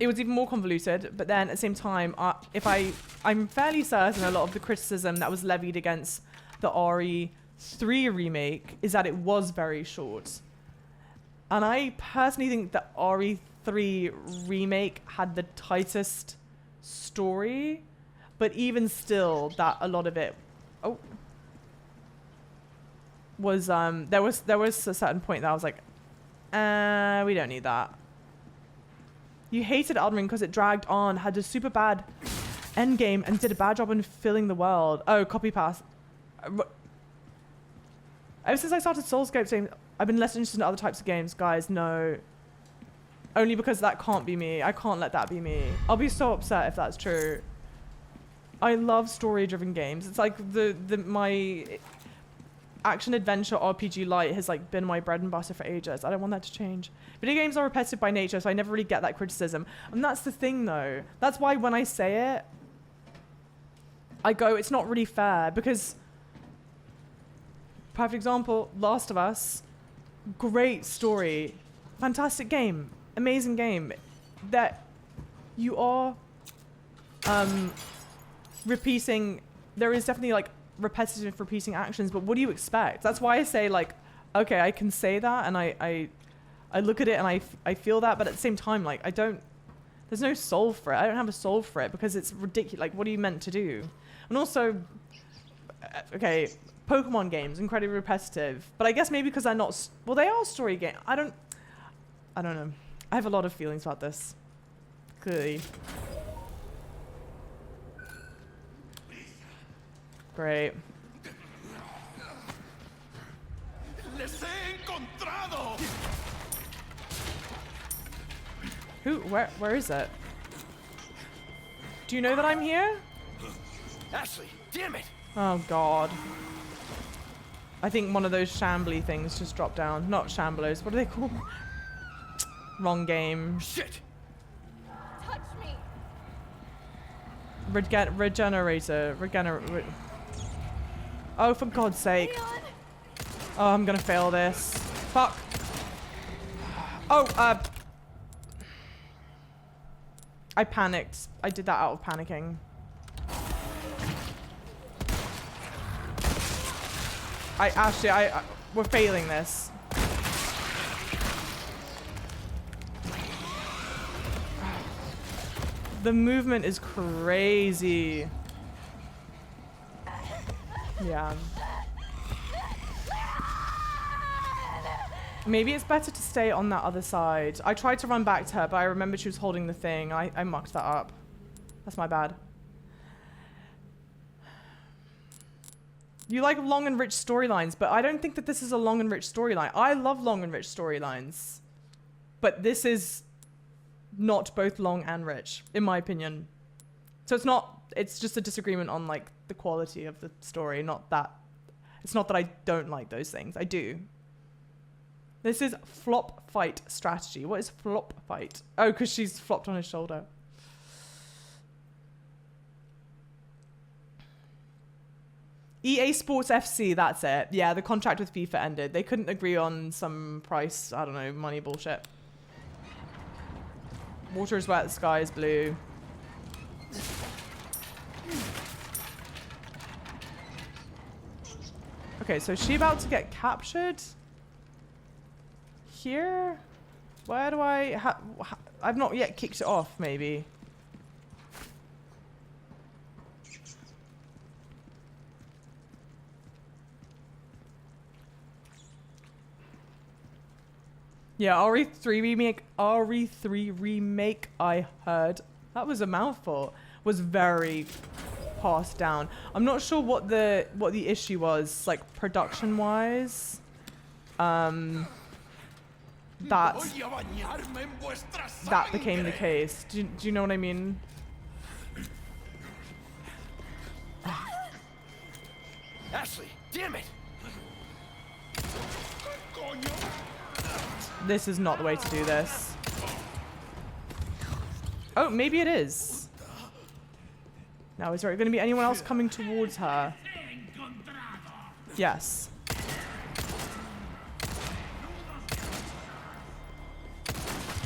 It was even more convoluted, but then at the same time, I'm fairly certain a lot of the criticism that was levied against the RE3 remake is that it was very short. And I personally think that RE3 remake had the tightest story, but even still, that a lot of it was there was a certain point that I was like, we don't need that. You hated Elden Ring because it dragged on, had a super bad endgame, and did a bad job in filling the world. Oh, copy pass. Ever since I started Soulscape, I've been less interested in other types of games. Guys, no. Only because that can't be me. I can't let that be me. I'll be so upset if that's true. I love story-driven games. It's like my action-adventure RPG light has like been my bread and butter for ages. I don't want that to change. Video games are repetitive by nature, so I never really get that criticism. And that's the thing, though. That's why when I say it, I go, it's not really fair, because perfect example, Last of Us, great story, fantastic game, amazing game, that you are repeating, there is definitely like repetitive repeating actions, but what do you expect? That's why I say like, okay, I can say that, and I look at it and I feel that, but at the same time, like there's no solve for it. I don't have a solve for it because it's ridiculous. Like, what are you meant to do? And also, okay, Pokemon games, incredibly repetitive, but I guess maybe because they're not, well, they are story games. I don't know. I have a lot of feelings about this, clearly. Great. Les he encontrado. Who? Where is it? Do you know that I'm here? Ashley, damn it! Oh god. I think one of those shambly things just dropped down. Not shamblers. What are they called? Wrong game. Shit! Touch me. Regenerator. Oh, for God's sake. Leon. Oh, I'm gonna fail this. Fuck. Oh, I panicked. I did that out of panicking. We're failing this. The movement is crazy. Yeah. Maybe it's better to stay on that other side. I tried to run back to her, but I remembered she was holding the thing. I mucked that up. That's my bad. You like long and rich storylines, but I don't think that this is a long and rich storyline. I love long and rich storylines. But this is not both long and rich, in my opinion. So it's just a disagreement on like the quality of the story, not that. It's not that I don't like those things. I do. This is flop fight strategy. What is flop fight? Oh, because she's flopped on his shoulder. EA Sports FC, that's it. Yeah, the contract with FIFA ended. They couldn't agree on some price, I don't know, money bullshit. Water is wet, the sky is blue. Okay, so is she about to get captured? Here? Where do I've not yet kicked it off, maybe. Yeah, RE3 remake, I heard. That was a mouthful. Was very passed down. I'm not sure what the issue was, like production wise. That became the case. Do you know what I mean? Ashley, damn it! This is not the way to do this. Oh, maybe it is. Now, is there going to be anyone else coming towards her? Yes.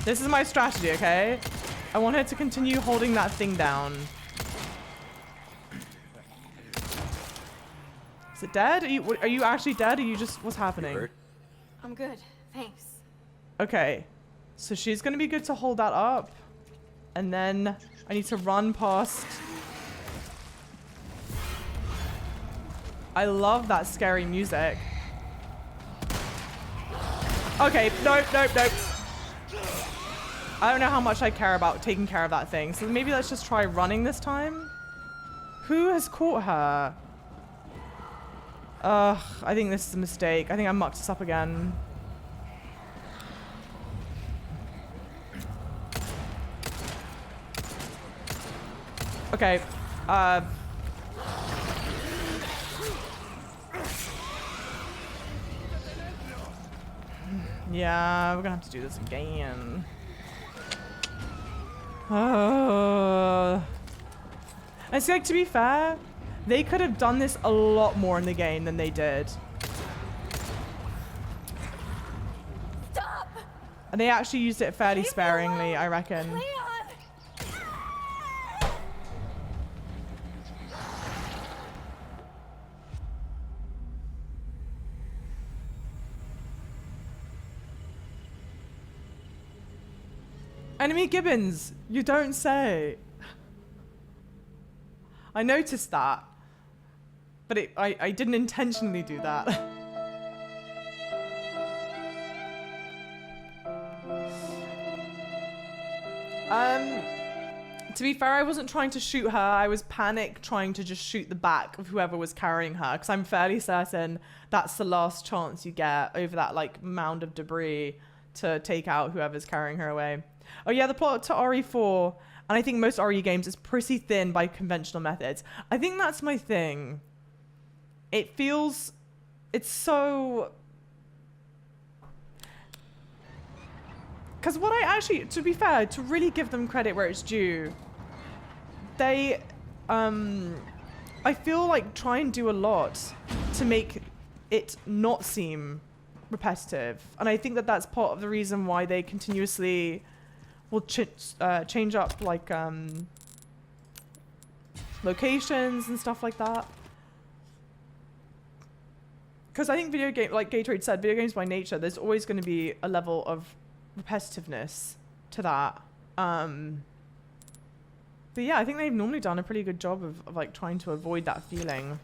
This is my strategy, okay? I want her to continue holding that thing down. Is it dead? Are you actually dead? Or are you just... What's happening? I'm good. Thanks. Okay. So she's going to be good to hold that up. And then I need to run past... I love that scary music. Okay. Nope. I don't know how much I care about taking care of that thing. So maybe let's just try running this time. Who has caught her? Ugh, I think this is a mistake. I think I mucked this up again. Okay. Yeah, we're gonna have to do this again. And see, like, to be fair, they could have done this a lot more in the game than they did. Stop! And they actually used it fairly sparingly, I reckon. Leon! Enemy Gibbons, you don't say. I noticed that, but I didn't intentionally do that. To be fair, I wasn't trying to shoot her. I was panic trying to just shoot the back of whoever was carrying her, because I'm fairly certain that's the last chance you get over that like mound of debris to take out whoever's carrying her away. Oh yeah, the plot to RE4, and I think most RE games, is pretty thin by conventional methods. I think that's my thing. It feels, it's so... Because what I actually, to be fair, to really give them credit where it's due, they, I feel like try and do a lot to make it not seem repetitive. And I think that that's part of the reason why they continuously will change up like locations and stuff like that. Because I think video game, like Gatorade said, video games by nature, there's always going to be a level of repetitiveness to that. But yeah, I think they've normally done a pretty good job of like trying to avoid that feeling.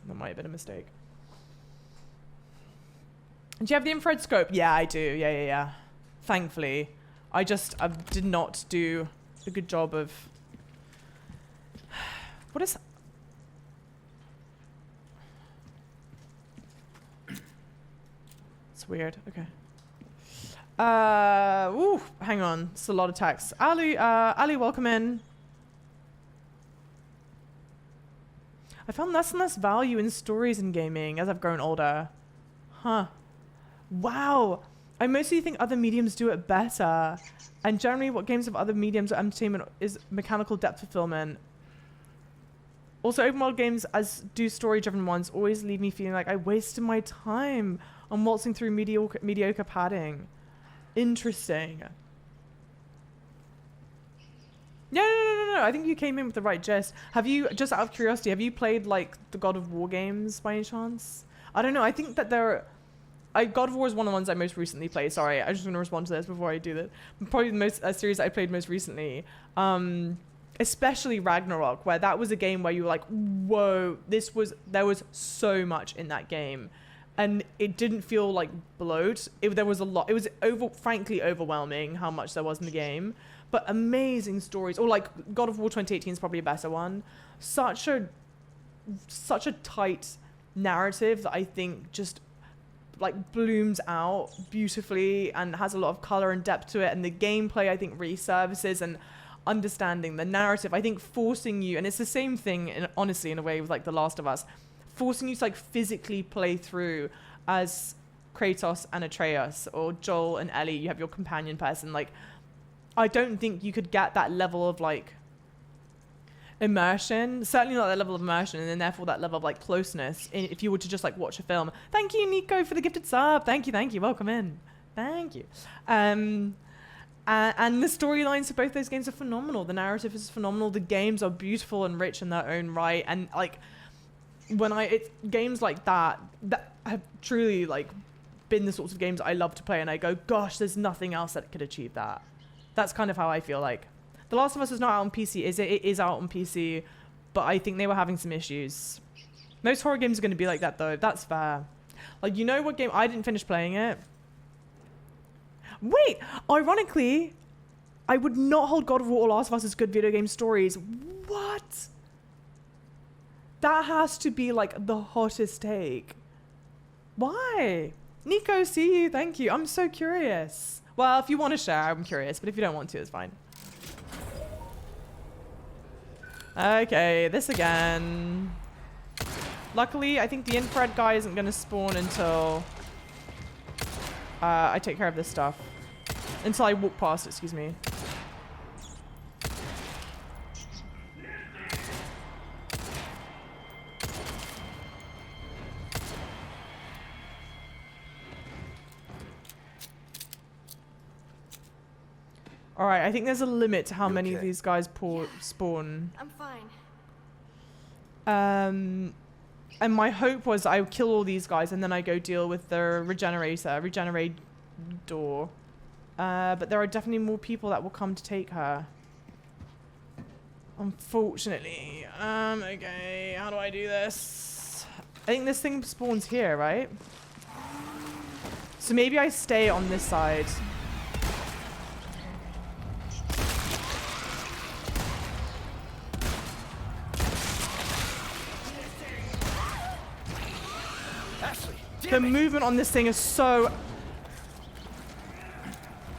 That might have been a mistake. Do you have the infrared scope? Yeah, I do. Yeah. Thankfully. I did not do a good job of... What is... It's weird. Okay. Ooh, hang on. It's a lot of text. Ali, welcome in. I found less and less value in stories in gaming as I've grown older. Huh. Wow. I mostly think other mediums do it better. And generally what games of other mediums of entertainment is mechanical depth fulfillment. Also, open world games, as do story-driven ones, always leave me feeling like I wasted my time on waltzing through mediocre padding. Interesting. No. I think you came in with the right gist. Have you, just out of curiosity, have you played like the God of War games by any chance? I don't know. I think that God of War is one of the ones I most recently played. Sorry, I just want to respond to this before I do that. Probably the most series I played most recently. Especially Ragnarok, where that was a game where you were like, whoa, there was so much in that game. And it didn't feel like bloat. There was a lot. It was frankly overwhelming how much there was in the game. But amazing stories. Or like God of War 2018 is probably a better one. Such a tight narrative that I think just like blooms out beautifully and has a lot of color and depth to it. And the gameplay, I think, really services and understanding the narrative. I think forcing you, and it's the same thing, honestly, in a way with like The Last of Us, forcing you to like physically play through as Kratos and Atreus, or Joel and Ellie. You have your companion person. Like, I don't think you could get that level of like immersion, certainly not that level of immersion, and then therefore that level of like closeness if you were to just like watch a film. Thank you, Nico, for the gifted sub. Thank you. Welcome in. Thank you. And the storylines of both those games are phenomenal. The narrative is phenomenal. The games are beautiful and rich in their own right. And like, it's games like that have truly like been the sorts of games I love to play, and I go, gosh, there's nothing else that could achieve that. That's kind of how I feel like. The Last of Us is not out on PC, is it? It is out on PC, but I think they were having some issues. Most horror games are going to be like that, though. That's fair. Like, you know what game? I didn't finish playing it. Wait! Ironically, I would not hold God of War or Last of Us as good video game stories. What? That has to be, like, the hottest take. Why? Nico, see you. Thank you. I'm so curious. Well, if you want to share, I'm curious. But if you don't want to, it's fine. Okay, this again. Luckily, I think the infrared guy isn't going to spawn until I take care of this stuff. Until I walk past, excuse me. Alright, I think there's a limit to how many of these guys spawn. I'm fine. And my hope was I would kill all these guys and then I go deal with the regenerate door. But there are definitely more people that will come to take her. Unfortunately. Okay, how do I do this? I think this thing spawns here, right? So maybe I stay on this side. The movement on this thing is so...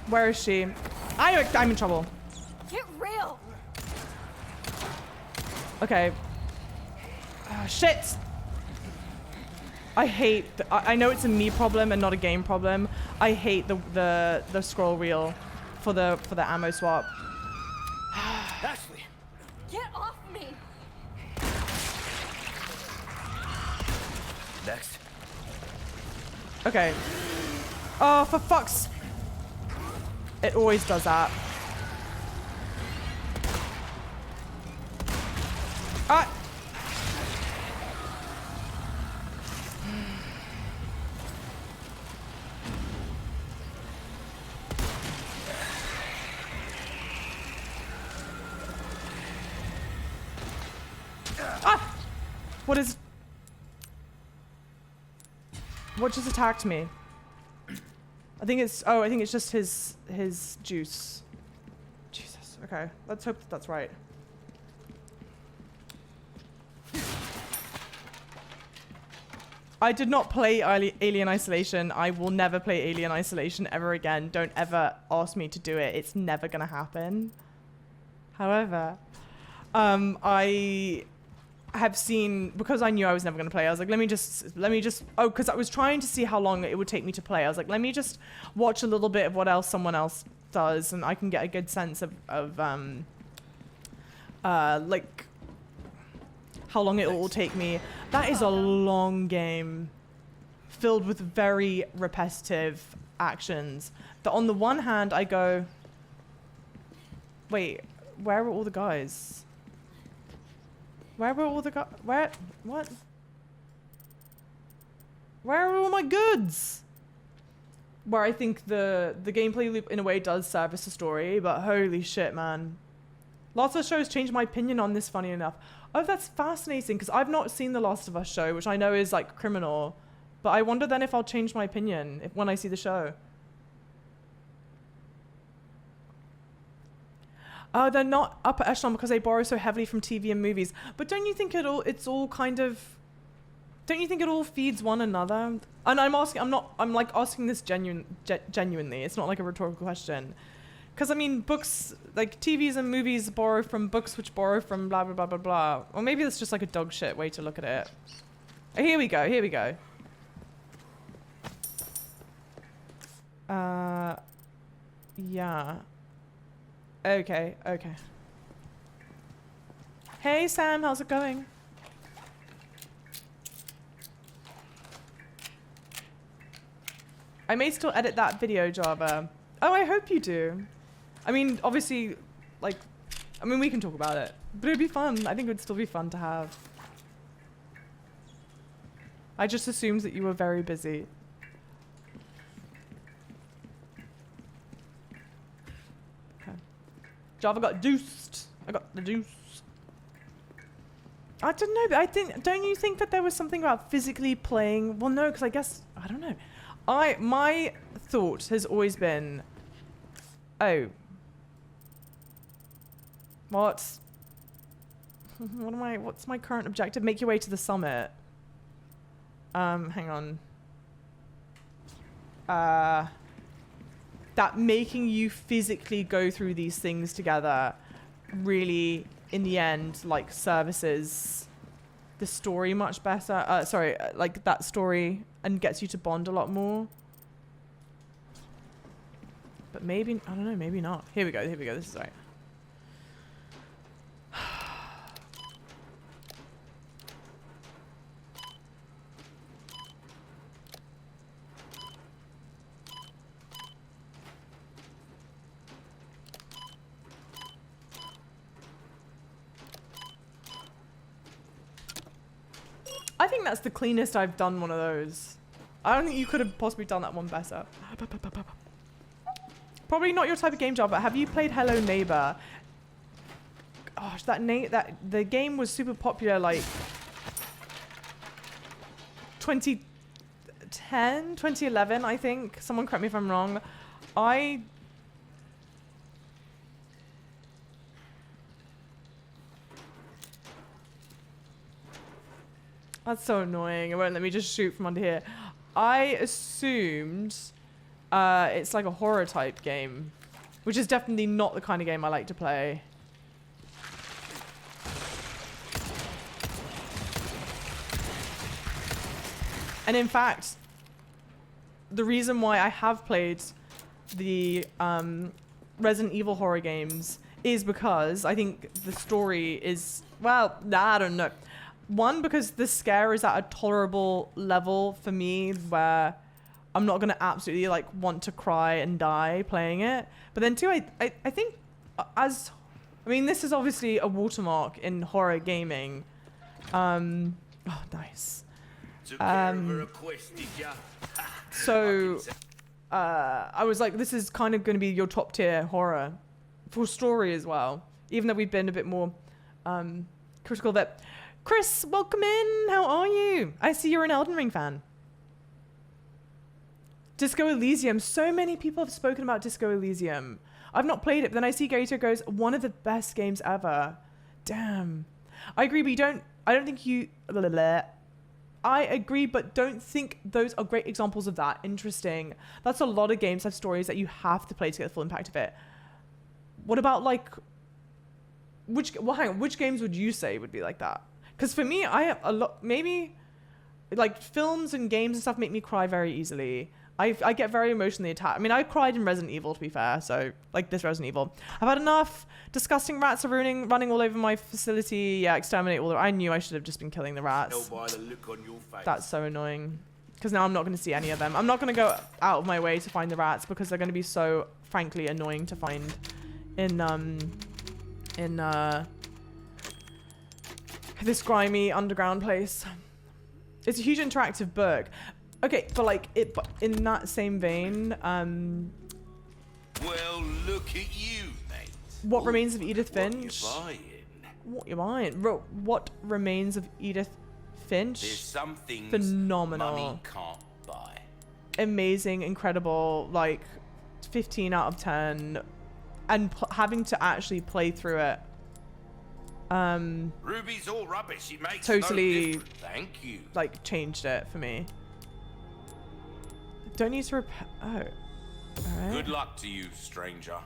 Where is she? I'm in trouble. Get real. Okay. Oh, shit! I hate... I know it's a me problem and not a game problem. I hate the scroll wheel for the ammo swap. Ashley. Get off me. Next. Okay. Oh, for fuck's... It always does that. Ah! Ah! What is... What just attacked me? I think it's... Oh, I think it's just his juice. Jesus. Okay. Let's hope that that's right. I did not play Alien Isolation. I will never play Alien Isolation ever again. Don't ever ask me to do it. It's never gonna happen. However, I have seen, because I knew I was never going to play, I was like, let me just, oh, because I was trying to see how long it would take me to play. I was like, let me just watch a little bit of what else someone else does, and I can get a good sense of like, how long it will take me. That is a long game, filled with very repetitive actions, that on the one hand, I go, wait, where are all the guys? Where were all the guys? Where? What? Where are all my goods? Where I think the gameplay loop in a way does service the story, but holy shit, man. Lots of shows changed my opinion on this, funny enough. Oh, that's fascinating, because I've not seen the Last of Us show, which I know is like criminal, but I wonder then if I'll change my opinion when I see the show. Oh, they're not upper echelon because they borrow so heavily from TV and movies. But don't you think it's all kind of... Don't you think it all feeds one another? And I'm like asking this genuinely. It's not like a rhetorical question. Because, I mean, books, like TVs and movies borrow from books which borrow from blah, blah, blah, blah, blah. Or maybe that's just like a dog shit way to look at it. Oh, here we go, here we go. Yeah. Okay, okay. Hey Sam, how's it going? I may still edit that video, Java. Oh, I hope you do. I mean, obviously, like, I mean, we can talk about it, but it'd be fun. I think it would still be fun to have. I just assumed that you were very busy. Java got deuced. I got the deuce. I don't know, but don't you think that there was something about physically playing? Well, no, because I guess, I don't know. My thought has always been, oh, what's my current objective? Make your way to the summit. Hang on. That making you physically go through these things together really, in the end, like, services the story much better. Sorry, like, that story, and gets you to bond a lot more. But maybe, I don't know, maybe not. Here we go, this is right. I think that's the cleanest I've done one of those. I don't think you could have possibly done that one better. Probably not your type of game, Job, but have you played Hello Neighbor? Gosh, the game was super popular like 20 2010, 2011, I think. Someone correct me if I'm wrong. That's so annoying. It won't let me just shoot from under here. I assumed it's like a horror type game, which is definitely not the kind of game I like to play. And in fact, the reason why I have played the Resident Evil horror games is because I think the story is, well, I don't know. One, because the scare is at a tolerable level for me where I'm not going to absolutely like want to cry and die playing it. But then two, I think this is obviously a watermark in horror gaming. Oh, nice. So I was like, this is kind of going to be your top tier horror for story as well, even though we've been a bit more critical of it. Chris, welcome in. How are you? I see you're an Elden Ring fan. Disco Elysium. So many people have spoken about Disco Elysium. I've not played it, but then I see Gator goes, one of the best games ever. Damn. I agree, but I don't think you... I agree, but don't think those are great examples of that. Interesting. That's a lot of games have stories that you have to play to get the full impact of it. What about like... hang on, which games would you say would be like that? Because for me, I have a lot... Maybe like films and games and stuff make me cry very easily. I get very emotionally attached. I mean, I cried in Resident Evil, to be fair. So, like this Resident Evil. I've had enough. Disgusting rats are running all over my facility. Yeah, exterminate all the... I knew I should have just been killing the rats. By the look on your face. That's so annoying. Because now I'm not going to see any of them. I'm not going to go out of my way to find the rats because they're going to be so, frankly, annoying to find in this grimy underground place. It's a huge interactive book. Okay, but like but in that same vein, Well, look at you, mate. What Remains of Edith Finch? What you buying? What Remains of Edith Finch? There's some things phenomenal. money can't buy. Amazing, incredible, like 15 out of 10, and having to actually play through it. Ruby's all rubbish. It makes Totally, no difference. Thank you. like changed it for me. Don't need to repair. Oh, all right. Good luck to you, stranger.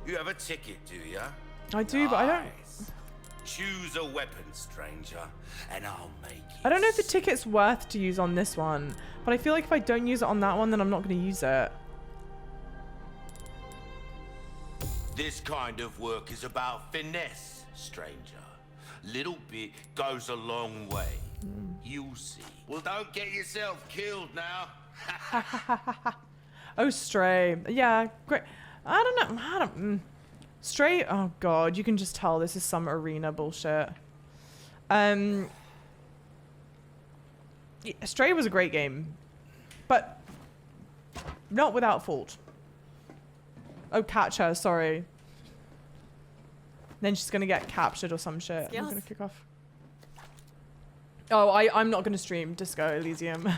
You have a ticket, do ya? I do, but I don't. Nice. Choose a weapon, stranger, and I'll make it. I don't know if the ticket's worth to use on this one, but I feel like if I don't use it on that one, then I'm not going to use it. This kind of work is about finesse, stranger. Little bit goes a long way. You'll see. Well, don't get yourself killed now. Oh, Stray. Yeah, great. I don't know. Stray. Oh God, you can just tell this is some arena bullshit. Yeah, Stray was a great game, but not without fault. Oh, catch her. Sorry. Then she's gonna get captured or some shit. I'm gonna kick off. Oh, I'm not gonna stream Disco Elysium.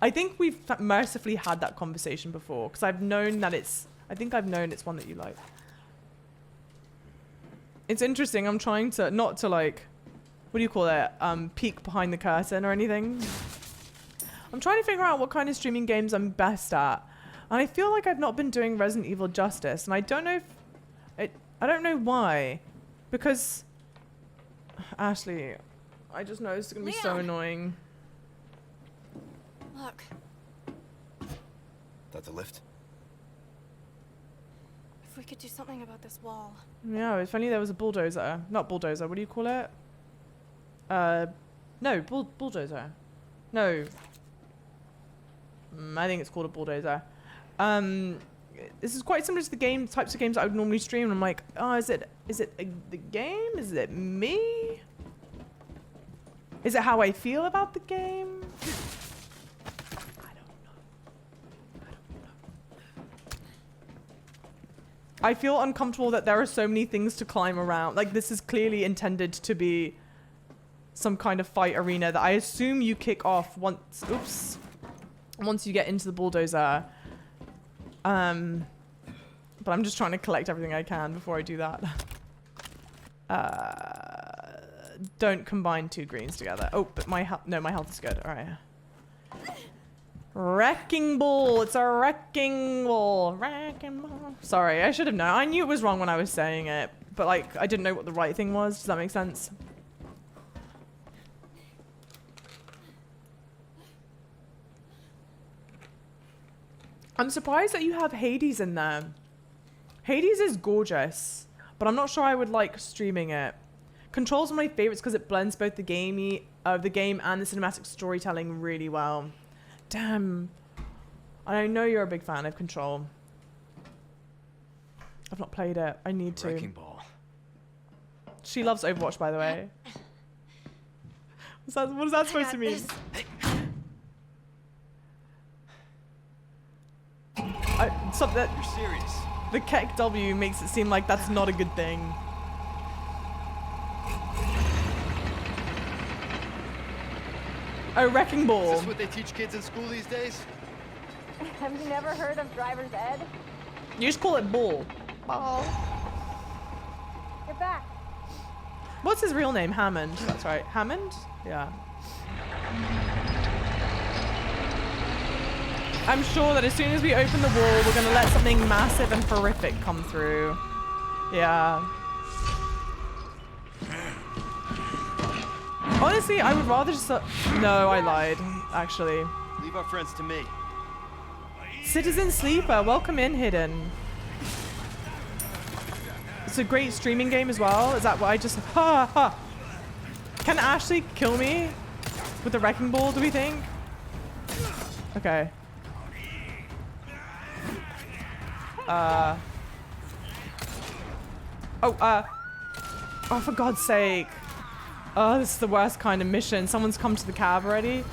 I think we've mercifully had that conversation before because I've known that it's. I think I've known it's one that you like. It's interesting. I'm trying to not to like, what do you call it? Peek behind the curtain or anything. I'm trying to figure out what kind of streaming games I'm best at. And I feel like I've not been doing Resident Evil justice. And I don't know if I don't know why. Because Ashley, I just know it's gonna be so annoying. Look. That the lift? If we could do something about this wall. Yeah, if only there was a bulldozer. Not bulldozer, what do you call it? No, bulldozer. No. I think it's called a bulldozer. This is quite similar to the types of games I would normally stream. I'm like, oh, is it the game? Is it me? Is it how I feel about the game? I don't know. I feel uncomfortable that there are so many things to climb around. Like, this is clearly intended to be some kind of fight arena that I assume you kick off once... Oops. Once you get into the bulldozer. But I'm just trying to collect everything I can before I do that. Don't combine 2 greens together. Oh, but my health... No, my health is good. All right. Wrecking ball. It's a wrecking ball. Wrecking ball. Sorry, I should have known. I knew it was wrong when I was saying it, but like I didn't know what the right thing was. Does that make sense? I'm surprised that you have Hades in there. Hades is gorgeous, but I'm not sure I would like streaming it. Control's one of my favorites because it blends both the game and the cinematic storytelling really well. Damn. I know you're a big fan of Control. I've not played it. I need to. Wrecking ball. She loves Overwatch, by the way. What is that supposed to mean? Stop that. You're serious? The Keck W makes it seem like that's not a good thing. Oh, wrecking ball. Is this what they teach kids in school these days? Have you never heard of driver's ed? You just call it ball. Ball. You're back. What's his real name? Hammond. That's right. Hammond? Yeah. I'm sure that as soon as we open the wall, we're going to let something massive and horrific come through. Yeah. Honestly, I would rather just... No, I lied, actually. Leave our friends to me. Citizen Sleeper, welcome in, Hidden. It's a great streaming game as well. Is that what I just... Ha, ha. Can Ashley kill me with the wrecking ball, do we think? Okay. Oh, for God's sake. Oh, this is the worst kind of mission. Someone's come to the cab already.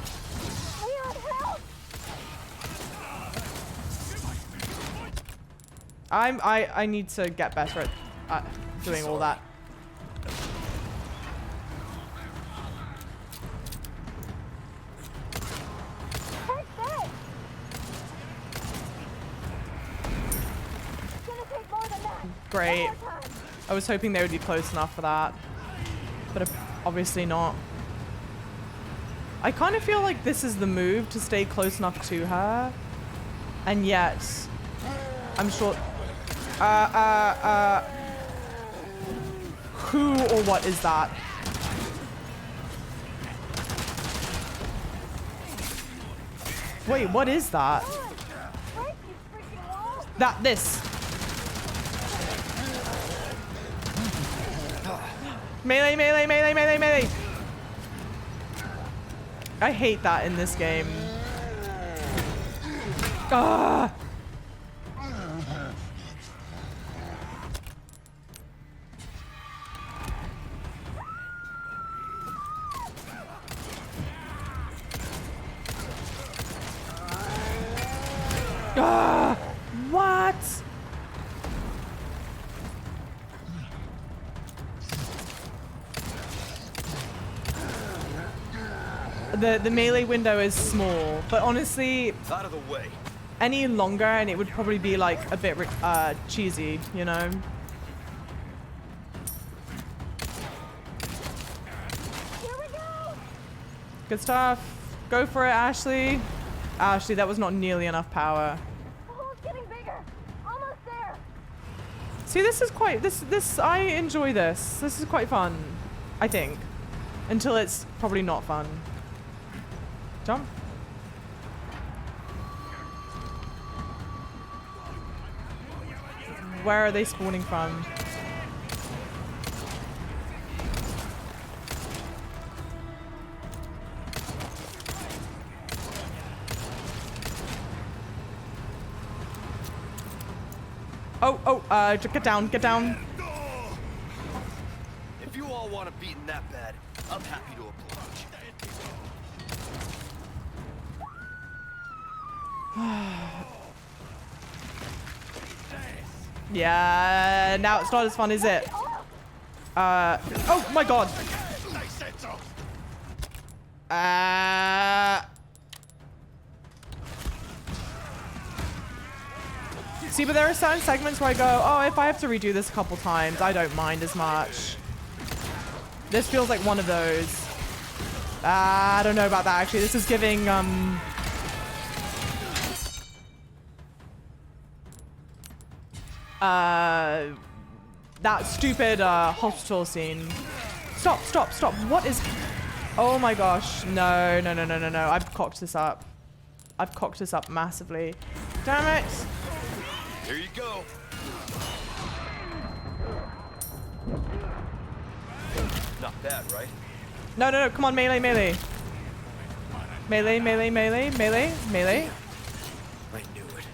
Leon, help! I need to get better at doing all that. Take this! It's gonna take more than that. Great. One more time. I was hoping they would be close enough for that, but obviously not. I kind of feel like this is the move to stay close enough to her, and yet I'm sure. Who or what is that? Wait, what is that? Break, you freaking wall! This. Melee, melee, melee, melee, melee. I hate that in this game. Ah. Ah. What? The melee window is small, but honestly, Out of the way. any longer and it would probably be like a bit cheesy, you know? Here we go! Good stuff. Go for it, Ashley. Ashley, that was not nearly enough power. The hole's getting bigger. Almost there. See, this is quite, I enjoy this. This is quite fun, I think. Until it's probably not fun. Jump. Where are they spawning from? Get down, get down. If you all want to beaten that bad, I'm happy to oblige. Yeah, now it's not as fun, is it? Oh my god. See, but there are certain segments where I go, oh, if I have to redo this a couple times, I don't mind as much. This feels like one of those. I don't know about that, actually. This is giving, that stupid, hospital scene. Stop, stop, stop. What is... Oh my gosh. No, no, no, no, no, no. I've cocked this up. I've cocked this up massively. Damn it. Here you go. Not bad, right? No, no, no. Come on, melee, melee. Melee, melee, melee, melee, melee. I knew it.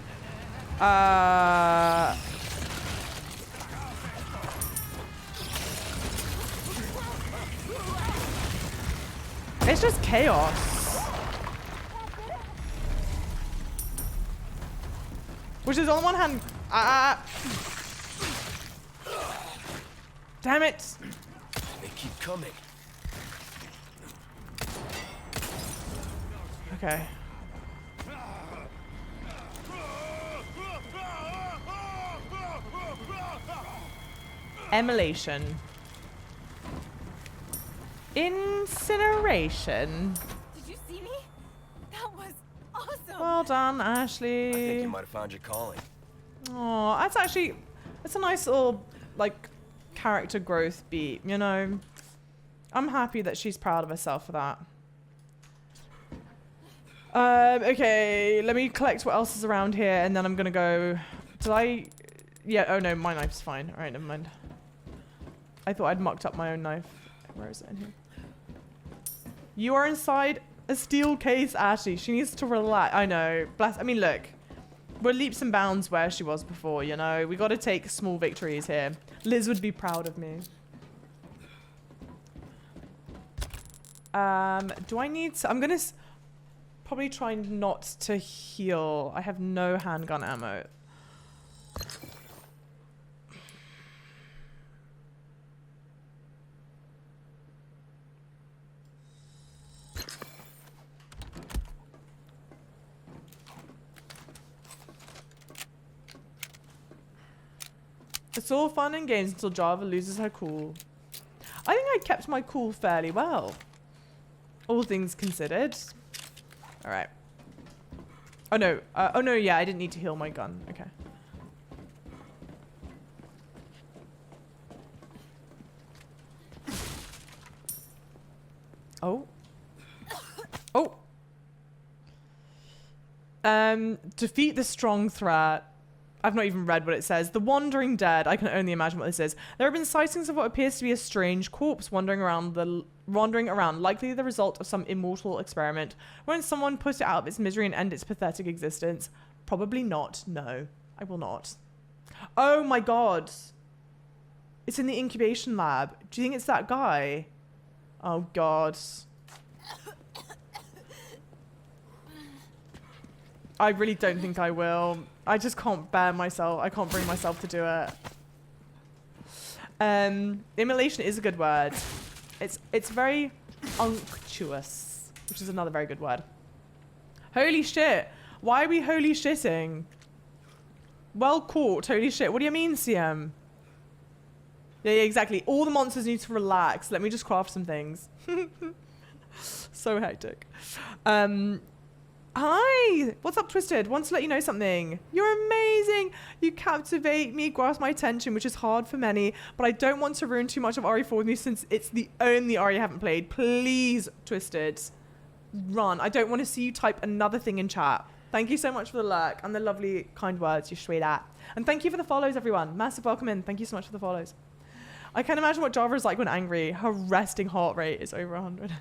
It's just chaos. Which is on one hand, damn it. They keep coming. Okay. Emulation. Incineration. Did you see me? That was awesome. Well done, Ashley. I think you might have found your calling. Oh, that's actually, it's a nice little, like, character growth beat, you know? I'm happy that she's proud of herself for that. Okay, let me collect what else is around here, and then I'm gonna go... Did I... Yeah, oh no, my knife's fine. Alright, never mind. I thought I'd mucked up my own knife. Where is it in here? You are inside a steel case, Ashley. She needs to relax. I know. Bless... I mean, look. We're leaps and bounds where she was before, you know? We gotta take small victories here. Liz would be proud of me. Do I need to... I'm gonna... Probably try not to heal. I have no handgun ammo. It's all fun and games until Java loses her cool. I think I kept my cool fairly well. All things considered. All right. Oh no. Oh no, yeah, I didn't need to heal my gun. Okay. Oh. Oh. Defeat the strong threat. I've not even read what it says. The wandering dead. I can only imagine what this is. There have been sightings of what appears to be a strange corpse wandering around, likely the result of some immortal experiment. Won't someone put it out of its misery and end its pathetic existence? Probably not. No, I will not. Oh my god. It's in the incubation lab. Do you think it's that guy? Oh god. I really don't think I will. I just can't bear myself. I can't bring myself to do it. Immolation is a good word. It's very unctuous, which is another very good word. Holy shit. Why are we holy shitting? Well caught, holy shit. What do you mean, CM? Yeah, exactly. All the monsters need to relax. Let me just craft some things. So hectic. Hi! What's up, Twisted? Want to let you know something. You're amazing! You captivate me, grasp my attention, which is hard for many, but I don't want to ruin too much of RE4 with me since it's the only RE I haven't played. Please, Twisted, run. I don't want to see you type another thing in chat. Thank you so much for the lurk and the lovely, kind words, you sweet at. And thank you for the follows, everyone. Massive welcome in. Thank you so much for the follows. I can't imagine what Java is like when angry. Her resting heart rate is over 100.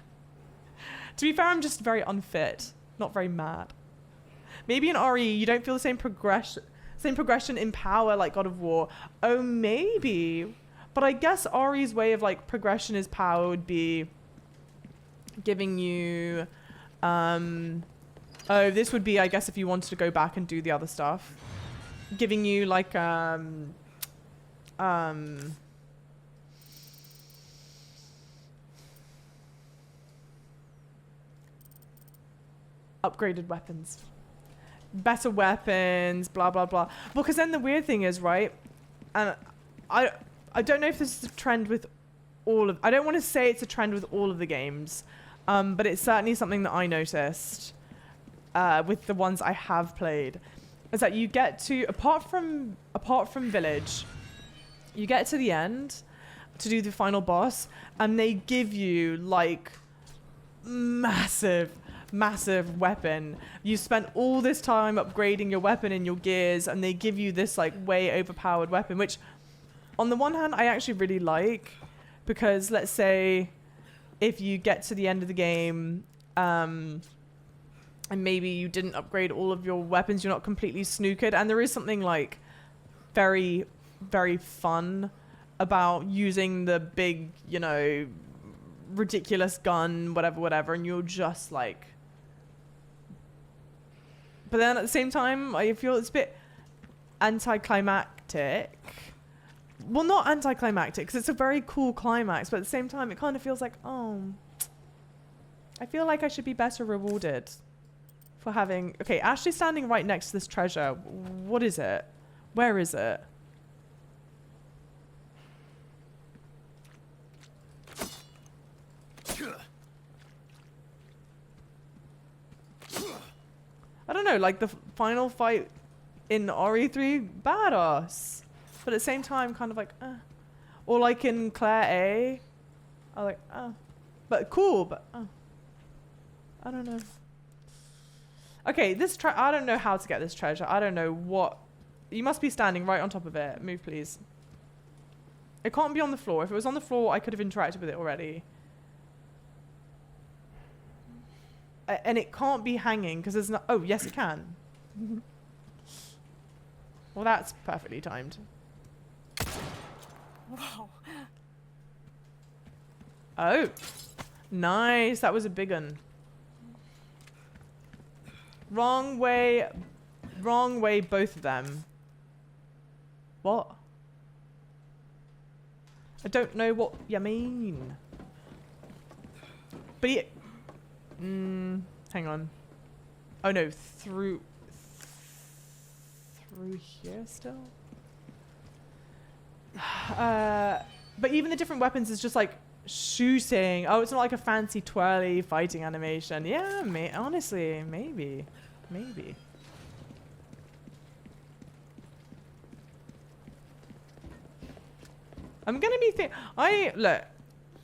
To be fair, I'm just very unfit. Not very mad. Maybe in RE you don't feel the same progression in power like God of War. Oh, maybe. But I guess RE's way of like progression is power would be giving you oh, this would be, I guess, if you wanted to go back and do the other stuff. Giving you like Upgraded weapons. Better weapons, blah, blah, blah. Because then the weird thing is, right, and I don't know if this is a trend with all of... I don't want to say it's a trend with all of the games, but it's certainly something that I noticed with the ones I have played. Is that you get to... Apart from Village, you get to the end to do the final boss, and they give you, like, massive weapon. You spent all this time upgrading your weapon and your gears, and they give you this like way overpowered weapon, which on the one hand I actually really like, because let's say if you get to the end of the game and maybe you didn't upgrade all of your weapons, you're not completely snookered, and there is something like very, very fun about using the big, you know, ridiculous gun, whatever, and you're just like... But then at the same time, I feel it's a bit anticlimactic. Well, not anticlimactic, because it's a very cool climax, but at the same time, it kind of feels like, oh, I feel like I should be better rewarded for having... Okay, Ashley's standing right next to this treasure. What is it? Where is it? I don't know, like the final fight in RE3, badass. But at the same time, kind of like, Or like in Claire A, I like, But cool, but, I don't know. Okay, this I don't know how to get this treasure. I don't know what... You must be standing right on top of it. Move, please. It can't be on the floor. If it was on the floor, I could have interacted with it already. And it can't be hanging because there's no... Oh, yes, it can. Well, that's perfectly timed. Whoa. Oh. Nice. That was a big one. Wrong way. Wrong way, both of them. What? I don't know what you mean. But it... hang on. Oh no, through here still? But even the different weapons is just like shooting. Oh, it's not like a fancy twirly fighting animation. Yeah, honestly, maybe. I'm gonna be look,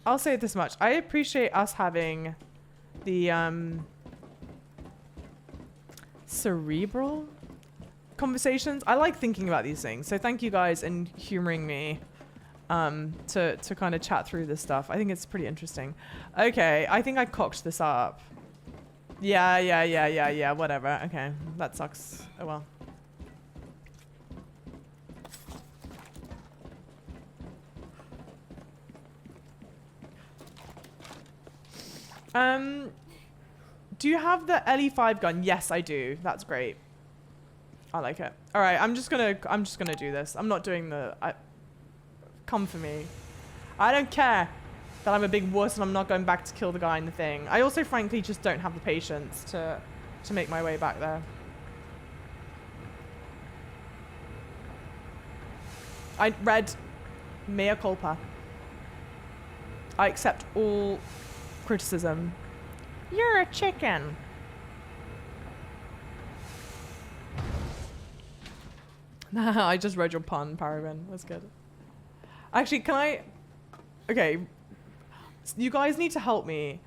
I'll say this much. I appreciate us having the cerebral conversations. I like thinking about these things, so thank you guys and humoring me to kind of chat through this stuff. I think it's pretty interesting. Okay, I think I cocked this up. Yeah, whatever. Okay, that sucks. Oh well. Do you have the LE5 gun? Yes, I do. That's great. I like it. All right, I'm just gonna do this. I'm not doing the... come for me. I don't care that I'm a big wuss and I'm not going back to kill the guy in the thing. I also, frankly, just don't have the patience to make my way back there. I read mea culpa. I accept all criticism. You're a chicken. I just read your pun, Paragon. That's good. Actually, can I... Okay. You guys need to help me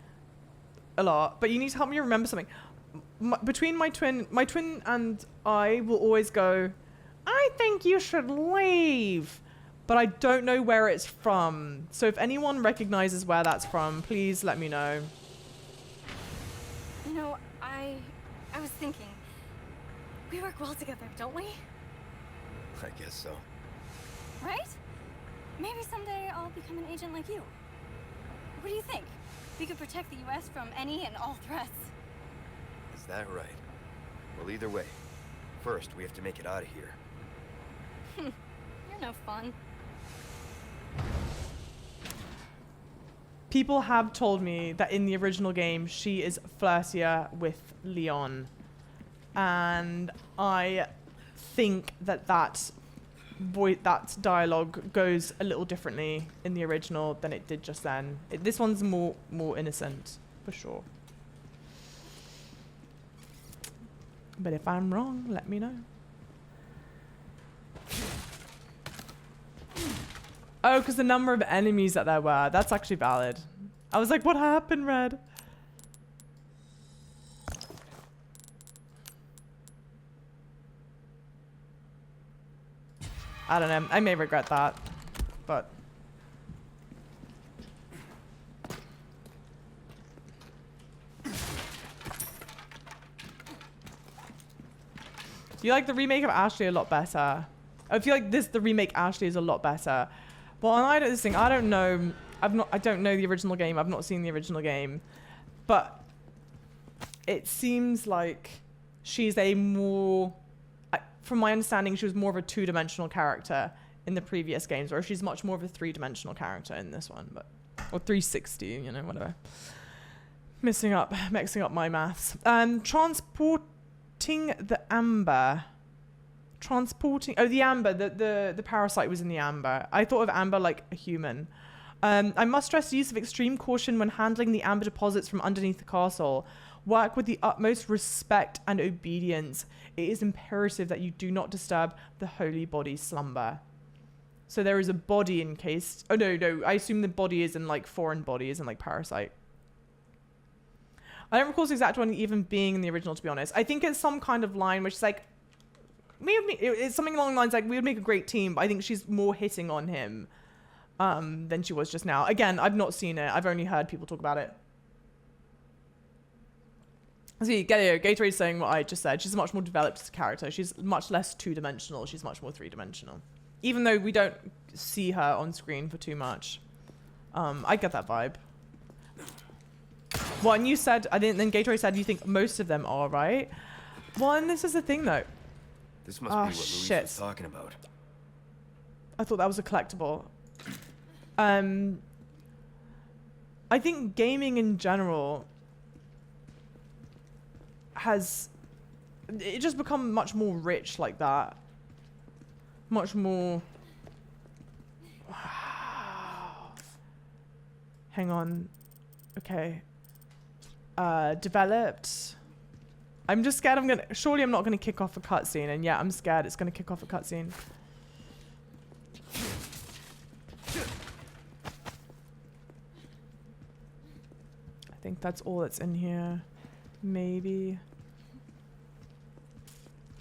a lot, but you need to help me remember something. Between my twin and I will always go, I think you should leave. But I don't know where it's from. So if anyone recognizes where that's from, please let me know. You know, I was thinking, we work well together, don't we? I guess so. Right? Maybe someday I'll become an agent like you. What do you think? We could protect the US from any and all threats. Is that right? Well, either way, first we have to make it out of here. You're no fun. people have told me that in the original game, she is flirtier with Leon. And I think that that dialogue goes a little differently in the original than it did just then. This one's more innocent, for sure. But if I'm wrong, let me know. Oh, because the number of enemies that there were. That's actually valid. I was like, what happened, Red? I don't know. I may regret that, but... Do you like the remake of Ashley a lot better? I feel like the remake Ashley is a lot better. Well, and I don't know. I don't know the original game. I've not seen the original game, but it seems like she's a more, from my understanding, she was more of a two-dimensional character in the previous games, or she's much more of a three-dimensional character in this one, but or 360, you know, whatever. Mixing up my maths. Transporting the amber. The amber, the parasite was in the amber. I thought of amber like a human. I must stress the use of extreme caution when handling the amber deposits from underneath the castle. Work with the utmost respect and obedience. It is imperative that you do not disturb the holy body's slumber. So there is a body encased. Oh, no, I assume the body is in like foreign body, isn't like parasite. I don't recall the exact one even being in the original, to be honest. I think it's some kind of line which is like, it's something along the lines like, we would make a great team, but I think she's more hitting on him than she was just now. Again, I've not seen it. I've only heard people talk about it. See, Gatorade's saying what I just said. She's much more developed as a character. She's much less two-dimensional. She's much more three-dimensional. Even though we don't see her on screen for too much. I get that vibe. Well, and you said, then Gatorade said you think most of them are, right? Well, and this is the thing, though. This must be what Luis was talking about. I thought that was a collectible. I think gaming in general has just become much more rich like that. Much more... Wow. Hang on. Okay. Developed... I'm just scared surely I'm not gonna kick off a cutscene, and yeah, I'm scared it's gonna kick off a cutscene. I think that's all that's in here. Maybe.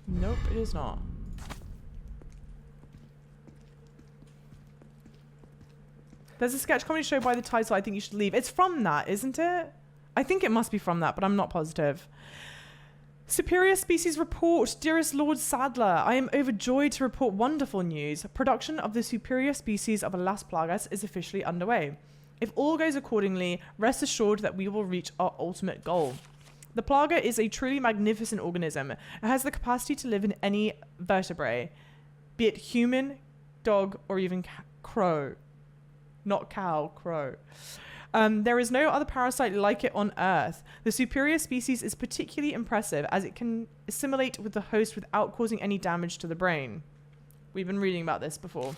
Nope, it is not. There's a sketch comedy show by the title I think you should leave. It's from that, isn't it? I think it must be from that, but I'm not positive. Superior Species Report. Dearest Lord Sadler, I am overjoyed to report wonderful news. Production of the superior species of Las Plagas is officially underway. If all goes accordingly, rest assured that we will reach our ultimate goal. The Plaga is a truly magnificent organism. It has the capacity to live in any vertebrae, be it human, dog, or even crow. Not cow, crow. There is no other parasite like it on Earth. The superior species is particularly impressive as it can assimilate with the host without causing any damage to the brain. We've been reading about this before.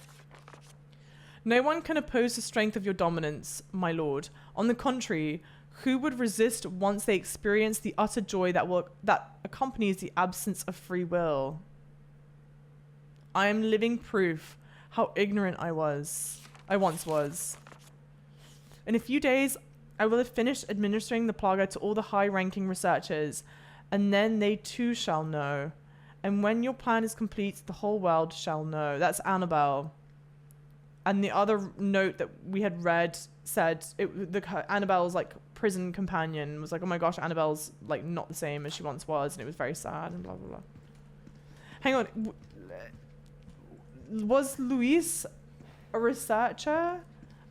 No one can oppose the strength of your dominance, my lord. On the contrary, who would resist once they experience the utter joy that accompanies the absence of free will? I am living proof how ignorant I once was. In a few days, I will have finished administering the Plaga to all the high-ranking researchers, and then they too shall know. And when your plan is complete, the whole world shall know. That's Annabelle. And the other note that we had read said Annabelle's like prison companion was like, oh my gosh, Annabelle's like not the same as she once was, and it was very sad and blah blah blah. Hang on, was Luis a researcher?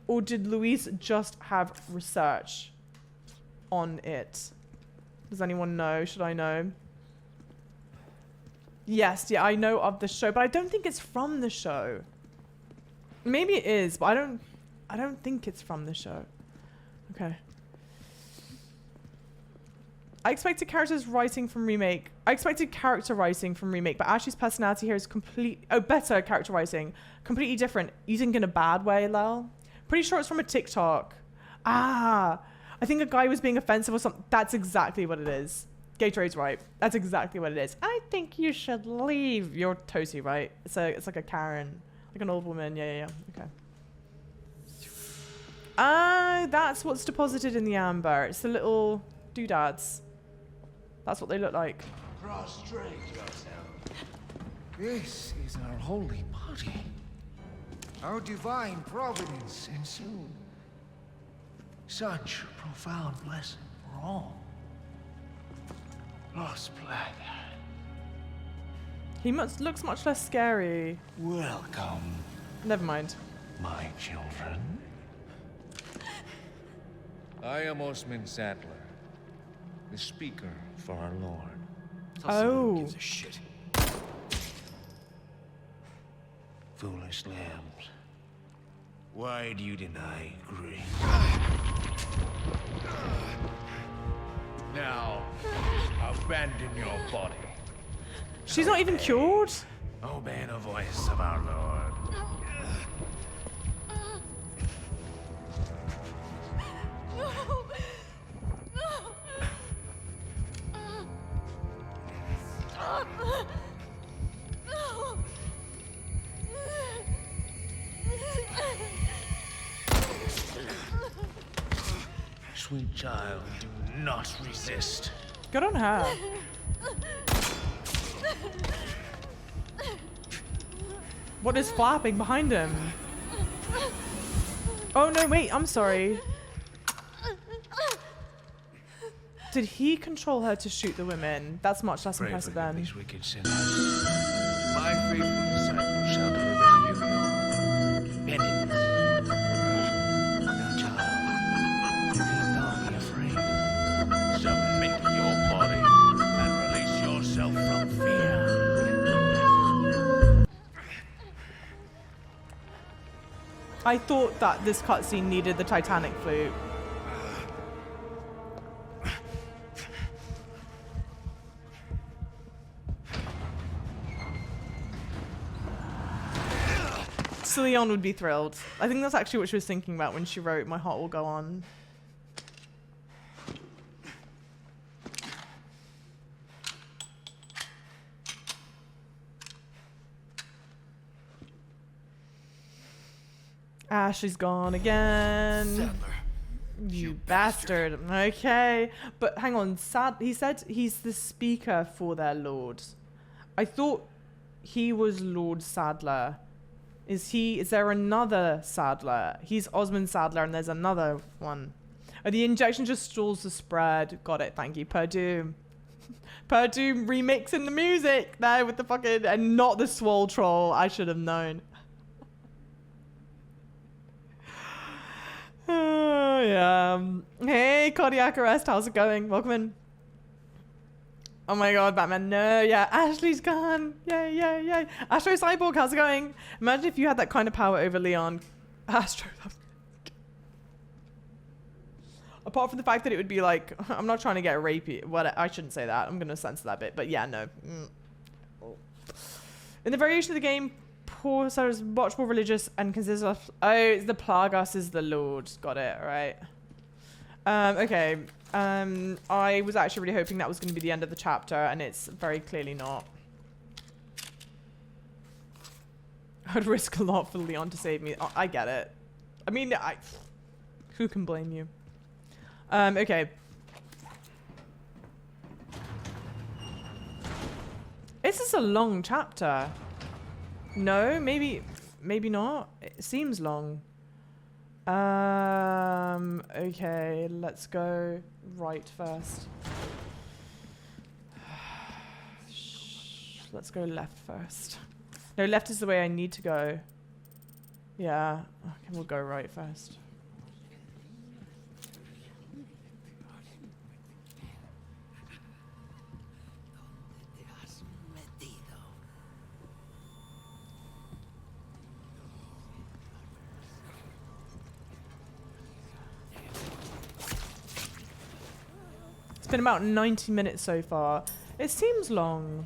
Or did Luis just have research on it? Does anyone know? Should I know? Yes, yeah, I know of the show, but I don't think it's from the show. Maybe it is, but I don't think it's from the show. Okay. I expected character writing from Remake, but Ashley's personality here is better character writing. Completely different. You think in a bad way, Lel? Pretty sure it's from a TikTok. I think a guy was being offensive or something. That's exactly what it is. Gatorade's right. That's exactly what it is. I think you should leave. You're Tosi, right? It's like a Karen. Like an old woman. Yeah. Okay. That's what's deposited in the amber. It's the little doodads. That's what they look like. Prostrate yourself. This is our holy body. Our divine providence ensued. Such profound blessing for all. Lost blood. He looks much less scary. Welcome, Never mind. my children. I am Osman Sadler, the speaker for our Lord. Oh. Gives a shit. Foolish lambs, why do you deny grace? Now, abandon your body. She's not even cured? Obey the voice of our Lord. Sweet child, do not resist. Good on her. What is flapping behind him? Oh no, wait, I'm sorry. Did he control her to shoot the women? That's much less Pray impressive forgive then. these wicked sinners. My faithful disciple shall deliver to you your penance. Now, child, need not be afraid. Submit your body and release yourself from fear. I thought that this cutscene needed the Titanic flute. So Leon would be thrilled. I think that's actually what she was thinking about when she wrote "My Heart Will Go On." Ashley's gone again. Sadler. You bastard. Okay. But hang on. He said he's the speaker for their lord. I thought he was Lord Sadler. Is there another Sadler? He's Osmond Sadler and there's another one. Oh, the injection just stalls the spread. Got it. Thank you. Purdue. Purdue remixing the music there with the fucking... And not the swole troll. I should have known. Oh, yeah. Hey, cardiac arrest. How's it going? Welcome in. Oh my god, Batman. No, yeah. Ashley's gone. Yay. Astro Cyborg, how's it going? Imagine if you had that kind of power over Leon. Astro. Apart from the fact that it would be like, I'm not trying to get rapey. Well, I shouldn't say that. I'm going to censor that bit. But yeah, no. In the variation of the game, poor Sarah is much more religious and considers us. Oh, it's the Plagas is the Lord. Got it, right. Okay. I was actually really hoping that was going to be the end of the chapter, and it's very clearly not. I'd risk a lot for Leon to save me. Oh, I get it. I mean, who can blame you? Okay. This is a long chapter. No, maybe not. It seems long. Okay, let's go right first. Let's go left first. No, left is the way I need to go. Yeah, okay, we'll go right first. It's been about 90 minutes so far. It seems long.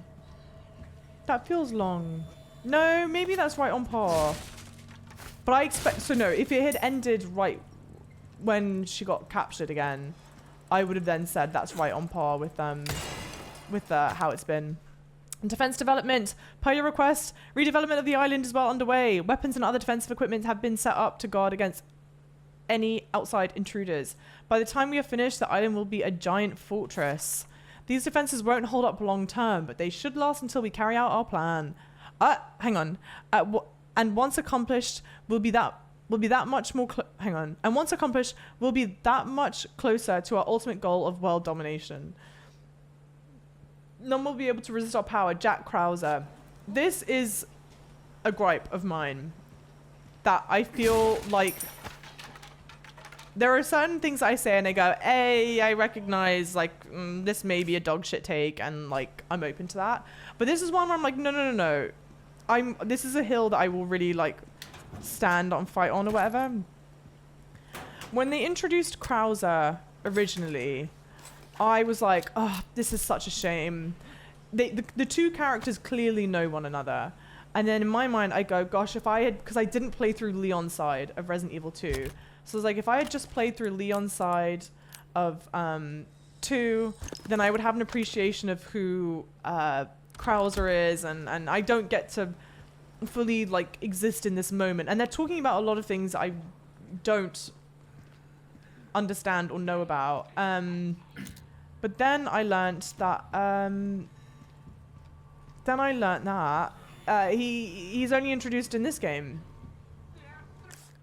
That feels long. No, maybe that's right on par. But I expect, so no, if it had ended right when she got captured again, I would have then said that's right on par with how it's been. Defense development. Per your request, redevelopment of the island is well underway. Weapons and other defensive equipment have been set up to guard against any outside intruders. By the time we are finished, the island will be a giant fortress. These defenses won't hold up long term, but they should last until we carry out our plan. Hang on. And once accomplished, we'll be that much more. And once accomplished, we'll be that much closer to our ultimate goal of world domination. None will be able to resist our power. Jack Krauser. This is a gripe of mine that I feel like there are certain things I say and I go, hey, I recognize like this may be a dog shit take and like I'm open to that. But this is one where I'm like, no. This is a hill that I will really like stand on, fight on or whatever. When they introduced Krauser originally, I was like, oh, this is such a shame. The two characters clearly know one another. And then in my mind, I go, gosh, if I had, because I didn't play through Leon's side of Resident Evil 2. So I was like, if I had just played through Leon's side of 2, then I would have an appreciation of who Krauser is. And I don't get to fully like exist in this moment. And they're talking about a lot of things I don't understand or know about. But then I learnt that he's only introduced in this game.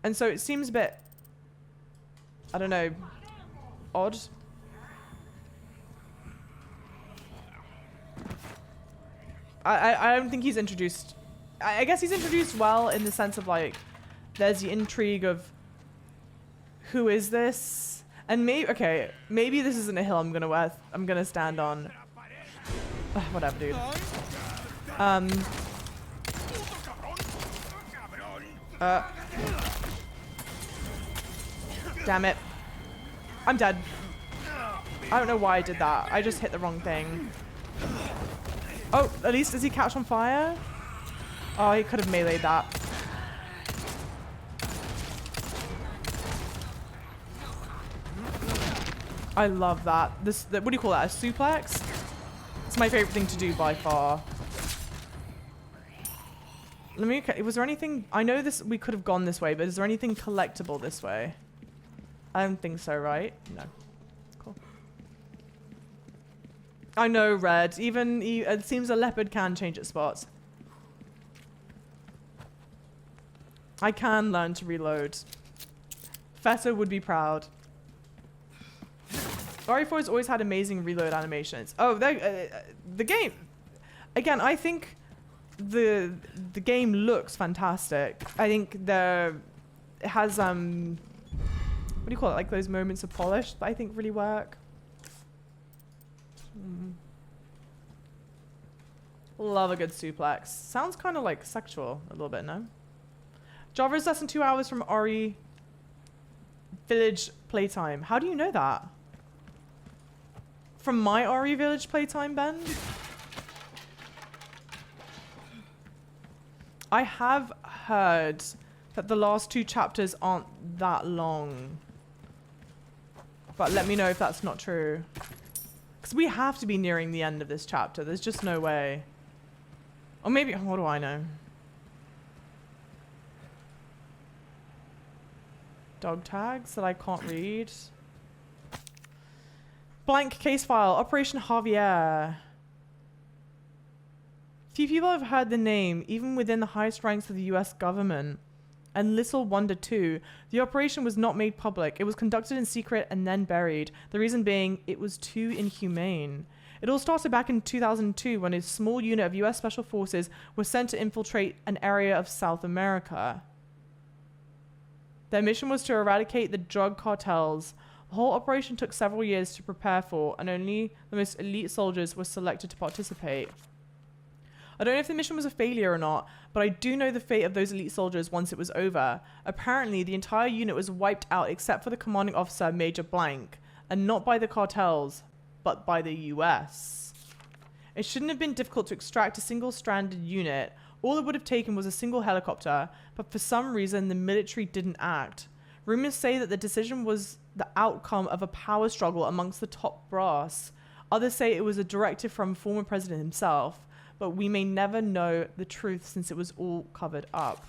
And so it seems a bit, I don't know, odd. I don't think he's introduced. I guess he's introduced well in the sense of like, there's the intrigue of who is this? And maybe this isn't a hill I'm gonna stand on. Ugh, whatever, dude. Damn it. I'm dead. I don't know why I did that. I just hit the wrong thing. Oh, at least does he catch on fire? Oh, he could have meleeed that. I love that. What do you call that? A suplex? It's my favorite thing to do by far. Was there anything? I know this. We could have gone this way, but is there anything collectible this way? I don't think so, right? No. Cool. I know, Red. It seems a leopard can change its spots. I can learn to reload. Feta would be proud. RE4 has always had amazing reload animations. Oh, the game. Again, I think the game looks fantastic. I think it has what do you call it? Like those moments of polish that I think really work. Love a good suplex. Sounds kind of like sexual a little bit, no? Java is less than 2 hours from RE Village playtime. How do you know that? From my RE Village playtime, Ben? I have heard that the last 2 chapters aren't that long. But let me know if that's not true. Because we have to be nearing the end of this chapter. There's just no way. Or maybe, what do I know? Dog tags that I can't read. Blank case file, Operation Javier. Few people have heard the name, even within the highest ranks of the US government. And little wonder too, the operation was not made public. It was conducted in secret and then buried. The reason being, it was too inhumane. It all started back in 2002 when a small unit of US Special Forces was sent to infiltrate an area of South America. Their mission was to eradicate the drug cartels. The whole operation took several years to prepare for, and only the most elite soldiers were selected to participate. I don't know if the mission was a failure or not, but I do know the fate of those elite soldiers once it was over. Apparently, the entire unit was wiped out except for the commanding officer, Major Blank, and not by the cartels, but by the US. It shouldn't have been difficult to extract a single-stranded unit. All it would have taken was a single helicopter, but for some reason the military didn't act. Rumors say that the decision was the outcome of a power struggle amongst the top brass. Others say it was a directive from former president himself, but we may never know the truth since it was all covered up.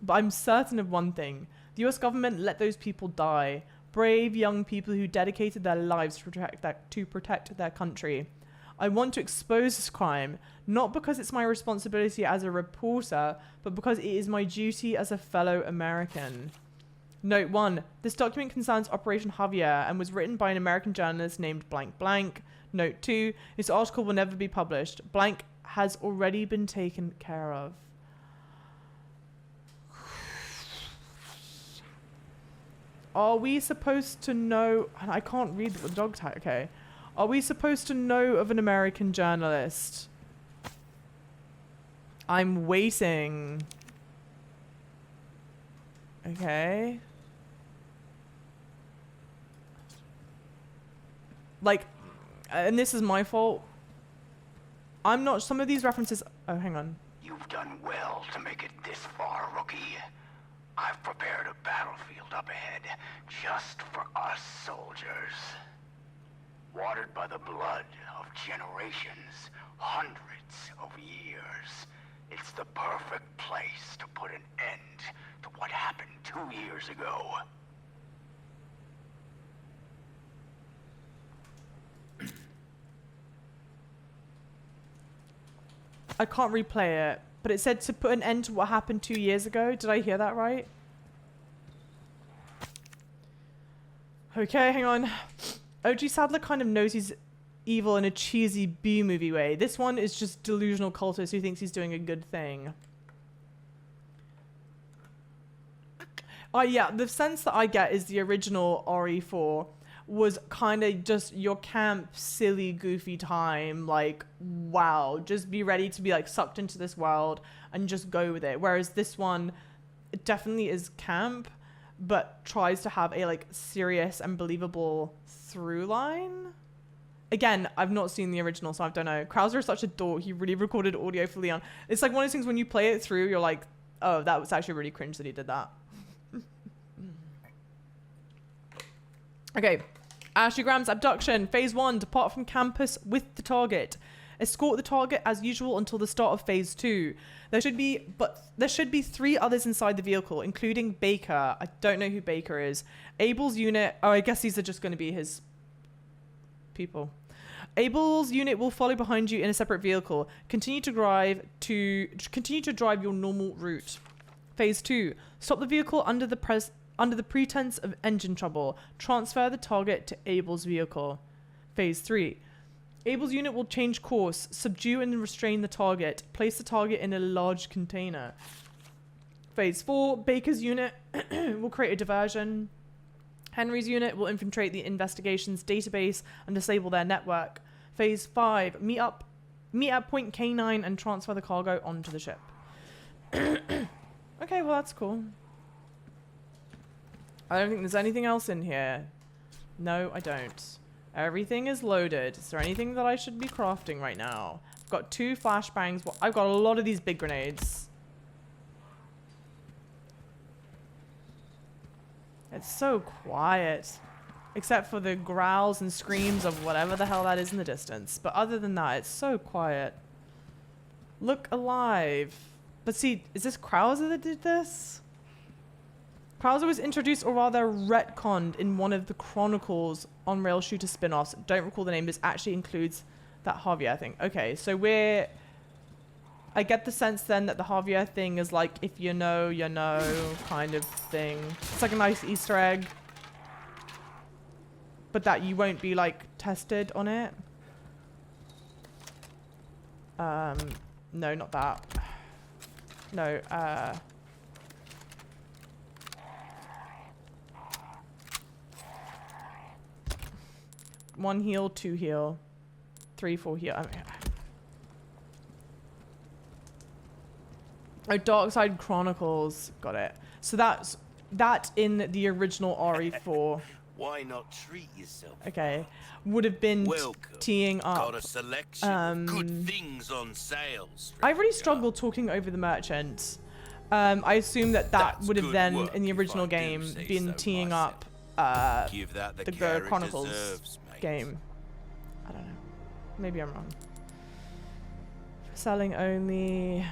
But I'm certain of one thing. The US government let those people die. Brave young people who dedicated their lives to protect their country. I want to expose this crime, not because it's my responsibility as a reporter, but because it is my duty as a fellow American. Note 1. This document concerns Operation Javier and was written by an American journalist named blank blank. Note 2. This article will never be published. Blank has already been taken care of. Are we supposed to know... I can't read the dog tag. Okay. Are we supposed to know of an American journalist? I'm waiting. Okay. Like, and this is my fault. I'm not... Some of these references... Oh, hang on. You've done well to make it this far, rookie. I've prepared a battlefield up ahead just for us soldiers. Watered by the blood of generations, hundreds of years. It's the perfect place to put an end to what happened 2 years ago. I can't replay it, but it said to put an end to what happened 2 years ago. Did I hear that right? Okay, hang on. OG Sadler kind of knows he's evil in a cheesy B-movie way. This one is just delusional cultist who thinks he's doing a good thing. Yeah, the sense that I get is the original RE4 was kind of just your camp, silly, goofy time. Like, wow, just be ready to be like sucked into this world and just go with it. Whereas this one, it definitely is camp, but tries to have a like serious and believable through line. Again, I've not seen the original, so I don't know. Krauser is such a dork. He really recorded audio for Leon. It's like one of those things when you play it through, you're like, oh, that was actually really cringe that he did that. Okay. Ashley-Graham's abduction. Phase 1. Depart from campus with the target. Escort the target as usual until the start of phase 2. There should be 3 others inside the vehicle, including Baker. I don't know who Baker is. Abel's unit. Oh, I guess these are just going to be his people. Abel's unit will follow behind you in a separate vehicle. Continue to drive your normal route. Phase 2. Stop the vehicle under the pretense of engine trouble. Transfer the target to Abel's vehicle. Phase 3. Abel's unit will change course, subdue and restrain the target, place the target in a large container. Phase 4. Baker's unit will create a diversion. Henry's unit will infiltrate the investigations database and disable their network. Phase 5. Meet at point K9 and transfer the cargo onto the ship. Okay, well that's cool. I don't think there's anything else in here. No, I don't. Everything is loaded. Is there anything that I should be crafting right now? I've got 2 flashbangs. Well, I've got a lot of these big grenades. It's so quiet. Except for the growls and screams of whatever the hell that is in the distance. But other than that, it's so quiet. Look alive. But see, is this Krauser that did this? Krauser was introduced, or rather retconned, in one of the Chronicles on-rail shooter spin-offs. Don't recall the name. This actually includes that Javier thing. Okay, so I get the sense then that the Javier thing is like, if you know, you know, kind of thing. It's like a nice Easter egg. But that you won't be, like, tested on it. No, not that. No, one heal, 2 heal, 3, 4 heal. I mean, oh, Darkside Chronicles. Got it. So that in the original RE4. Why not treat yourself? Okay. Would have been Welcome. teeing up. Got a selection of good things on sale. I really stranger. struggled talking over the merchant. I assume that That's would have good then, work, in the if original I do game, say been so teeing myself. up Give that the care it Chronicles deserves, mate. game. I don't know. Maybe I'm wrong. For selling only.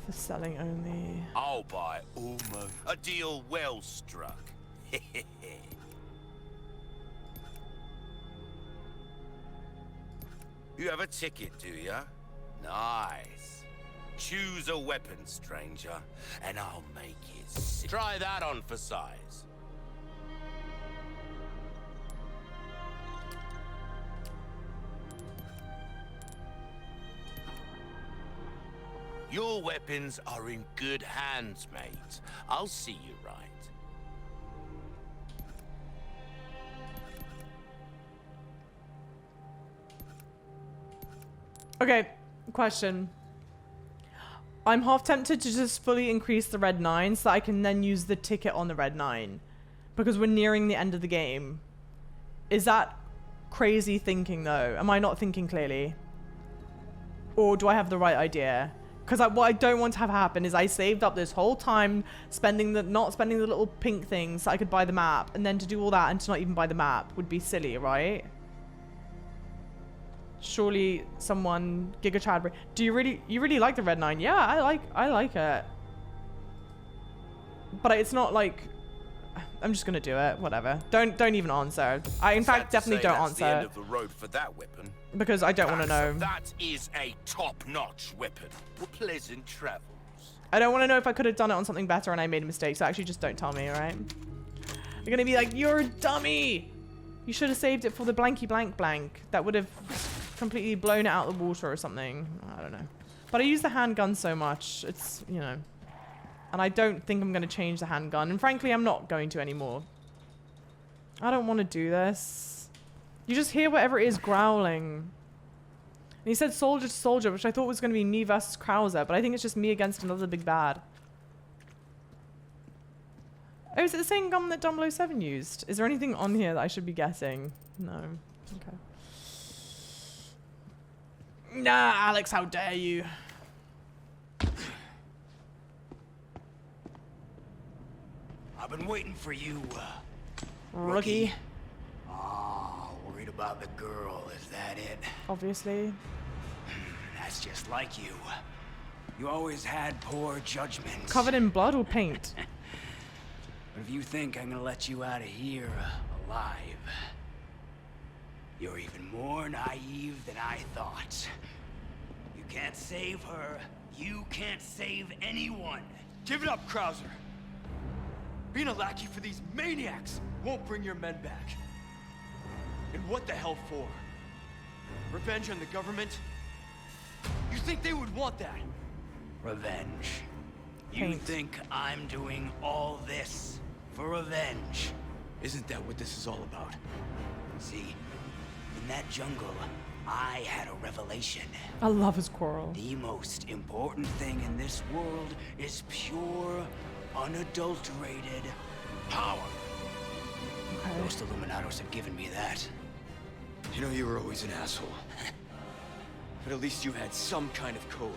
For selling only. I'll buy almost a deal well struck. You have a ticket, do ya? Nice. Choose a weapon, stranger, and I'll make it sick. Try that on for size. Your weapons are in good hands, mate. I'll see you right. Okay, question. I'm half tempted to just fully increase the red 9 so that I can then use the ticket on the red 9. Because we're nearing the end of the game. Is that crazy thinking though? Am I not thinking clearly? Or do I have the right idea? Because what I don't want to have happen is I saved up this whole time not spending the little pink things so I could buy the map. And then to do all that and to not even buy the map would be silly, right? Surely someone, Giga Chad, do you really like the red 9? Yeah, I like it. But it's not like, I'm just gonna do it, whatever. Don't even answer. I in fact definitely don't that's the end answer of the road for that weapon. because I don't want to know. That is a top-notch weapon. Well, pleasant travels. I don't want to know if I could have done it on something better and I made a mistake. So actually just don't tell me, alright? You're gonna be like, you're a dummy. You should have saved it for the blanky blank blank. That would have completely blown it out of the water or something. I don't know. But I use the handgun so much. It's, you know. And I don't think I'm going to change the handgun. And frankly, I'm not going to anymore. I don't want to do this. You just hear whatever it is growling. And he said soldier to soldier, which I thought was going to be me versus Krauser. But I think it's just me against another big bad. Oh, is it the same gun that 007 used? Is there anything on here that I should be guessing? No. Okay. Nah, Alex, how dare you? I've been waiting for you, Rookie. Oh, worried about the girl, is that it? Obviously. That's just like you. You always had poor judgment. Covered in blood or paint? But if you think I'm gonna let you out of here alive, you're even more naive than I thought. You can't save her. You can't save anyone. Give it up, Krauser. Being a lackey for these maniacs won't bring your men back. And what the hell for? Revenge on the government? You think they would want that? Revenge. You Paint. think I'm doing all this for revenge? Isn't that what this is all about? See, in that jungle, I had a revelation. I love his quarrel. The most important thing in this world is pure, unadulterated power. Okay. Most Illuminados have given me that. You know you were always an asshole. But at least you had some kind of code.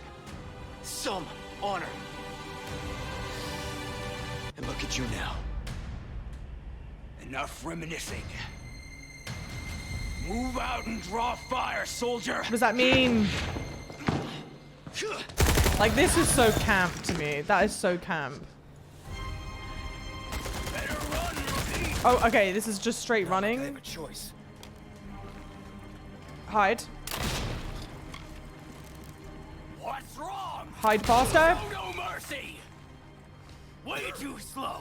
Some honor. And look at you now. Enough reminiscing. Move out and draw fire, soldier! What does that mean? Like, this is so camp to me. That is so camp. Better run, rookie! Oh, okay. This is just straight I running. have a choice. Hide. What's wrong? Hide faster. No mercy! Way too slow.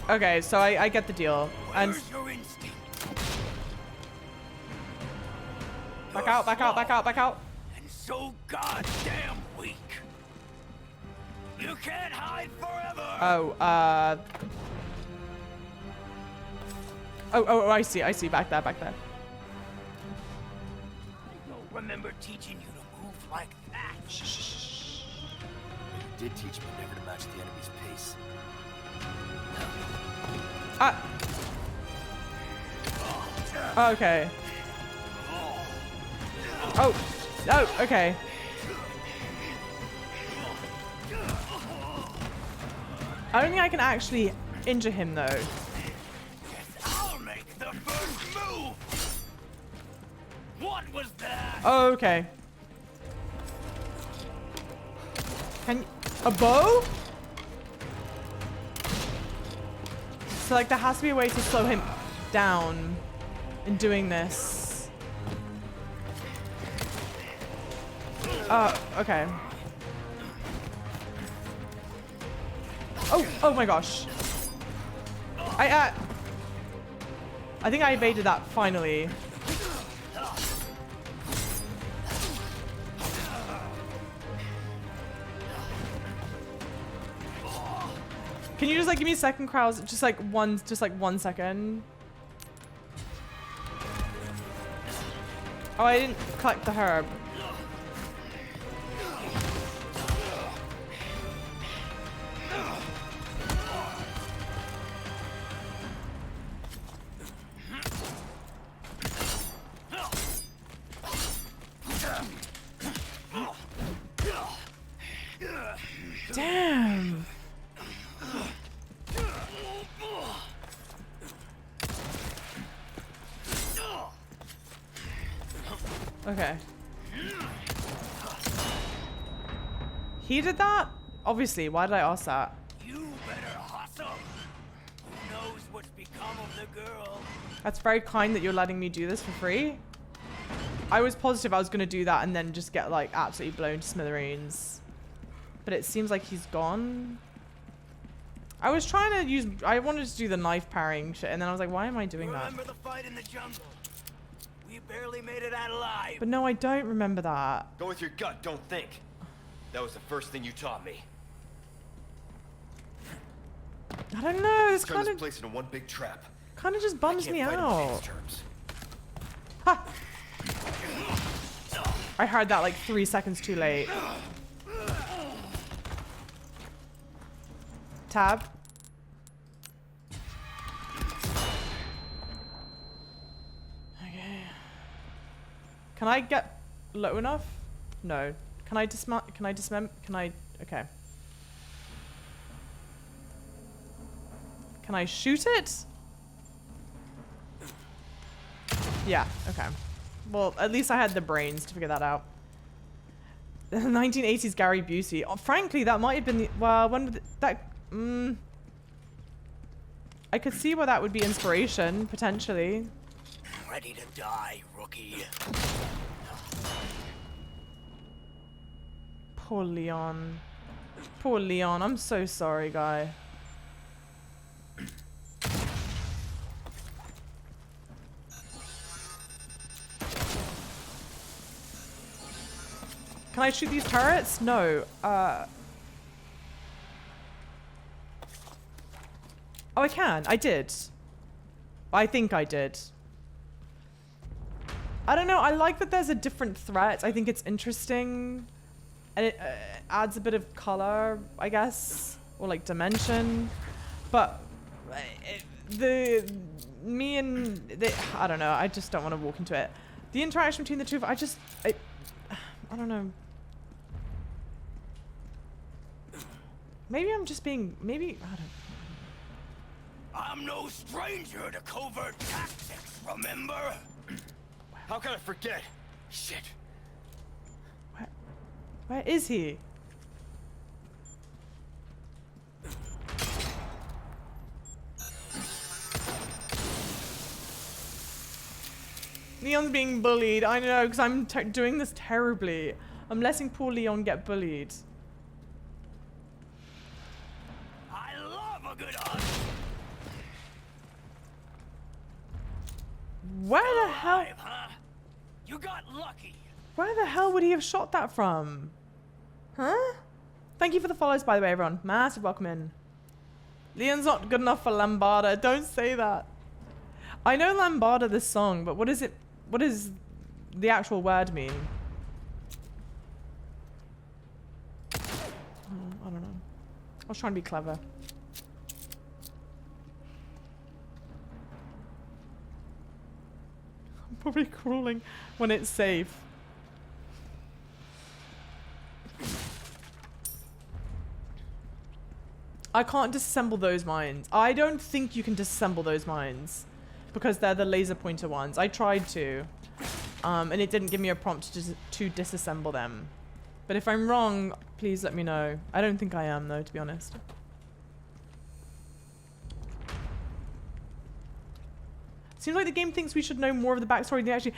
Okay, so I get the deal. And Where's your instinct? back out, back out, back out, back out. And so goddamn weak. You can't hide forever. Oh, Oh, I see, back there, back there. I don't remember teaching you to move like that. You did teach me never to match the enemy's pace. Ah! Oh, okay. Oh. Oh, okay. I don't think I can actually injure him though. I'll make the first move. What was that? Oh, okay. Can you, a bow? So like there has to be a way to slow him down in doing this. Okay. Oh, oh my gosh. I think I evaded that finally. Can you just like give me a second, Krause? Just like one second. Oh, I didn't collect the herb. Damn. Okay. He did that? Obviously, why did I ask that? You better hustle. Who knows what's become of the girl? That's very kind that you're letting me do this for free. I was positive I was going to do that and then just get like absolutely blown to smithereens. But it seems like he's gone. I was trying to use... I wanted to do the knife parrying shit and then I was like, why am I doing that? Remember the fight in the jungle? We barely made it out alive. But no, I don't remember that. Go with your gut, don't think. That was the first thing you taught me. I don't know. This Turn kind this of... place into one big trap. kind of just bums me I can't fight on out. these terms. Ha! I heard that like 3 seconds too late. Tab. Okay. Can I get low enough? No. Can I dismount? Can I dismember? Can I? Okay. Can I shoot it? Yeah, okay. Well, at least I had the brains to figure that out. 1980s Gary Busey. Oh, frankly, that might have been the... Well, when would that... I could see where that would be inspiration, potentially. Ready to die, rookie. Poor Leon. Poor Leon. I'm so sorry, guy. Can I shoot these turrets? No. Oh, I can. I did. I think I did. I don't know. I like that there's a different threat. I think it's interesting. And it adds a bit of color, I guess. Or like dimension. But I don't know. I just don't want to walk into it. The interaction between the two, I don't know. Maybe I'm just being, maybe, I don't. I'm no stranger to covert tactics, remember? How can I forget? Shit. Where is he? Leon's being bullied. I know, because I'm doing this terribly. I'm letting poor Leon get bullied. I love a good hunt. Where the hell? Alive, huh? You got lucky. Where the hell would he have shot that from? Huh? Thank you for the follows, by the way, everyone. Massive welcome in. Leon's not good enough for Lambada. Don't say that. I know Lambada, this song, but what is it? What does the actual word mean? I don't know. I was trying to be clever. Probably crawling when it's safe. I can't disassemble those mines. I don't think you can disassemble those mines because they're the laser pointer ones. I tried to, and it didn't give me a prompt to disassemble them. But if I'm wrong, please let me know. I don't think I am though, to be honest. Seems like the game thinks we should know more of the backstory than they actually...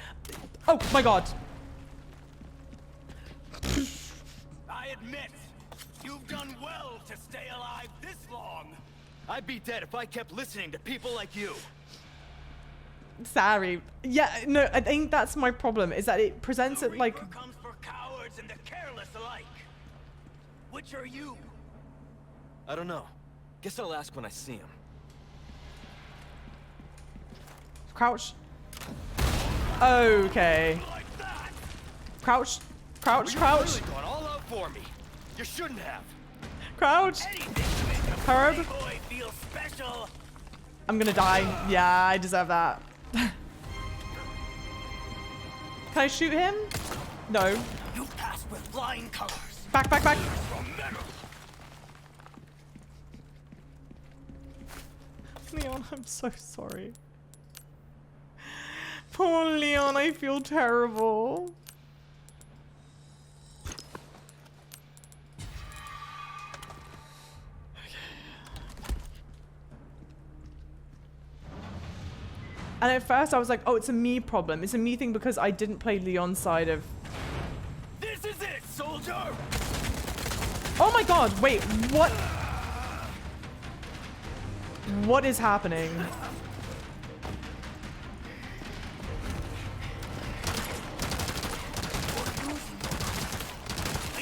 Oh my god. I admit, you've done well to stay alive this long. I'd be dead if I kept listening to people like you. Sorry. Yeah, no, I think that's my problem, is that it presents it like... The comes for cowards and the careless alike. Which are you? I don't know. Guess I'll ask when I see him. Crouch. Okay. Crouch. Crouch, crouch. Really gone all out for me. You shouldn't have. Crouch. Herb. I'm gonna die. Yeah, I deserve that. Can I shoot him? No. You pass with flying colors. Back, back, back. Leon, I'm so sorry. Poor Leon, I feel terrible. And at first I was like, oh, it's a me problem. It's a me thing because I didn't play Leon's side of... This is it, soldier! Oh my god, wait, what? What is happening?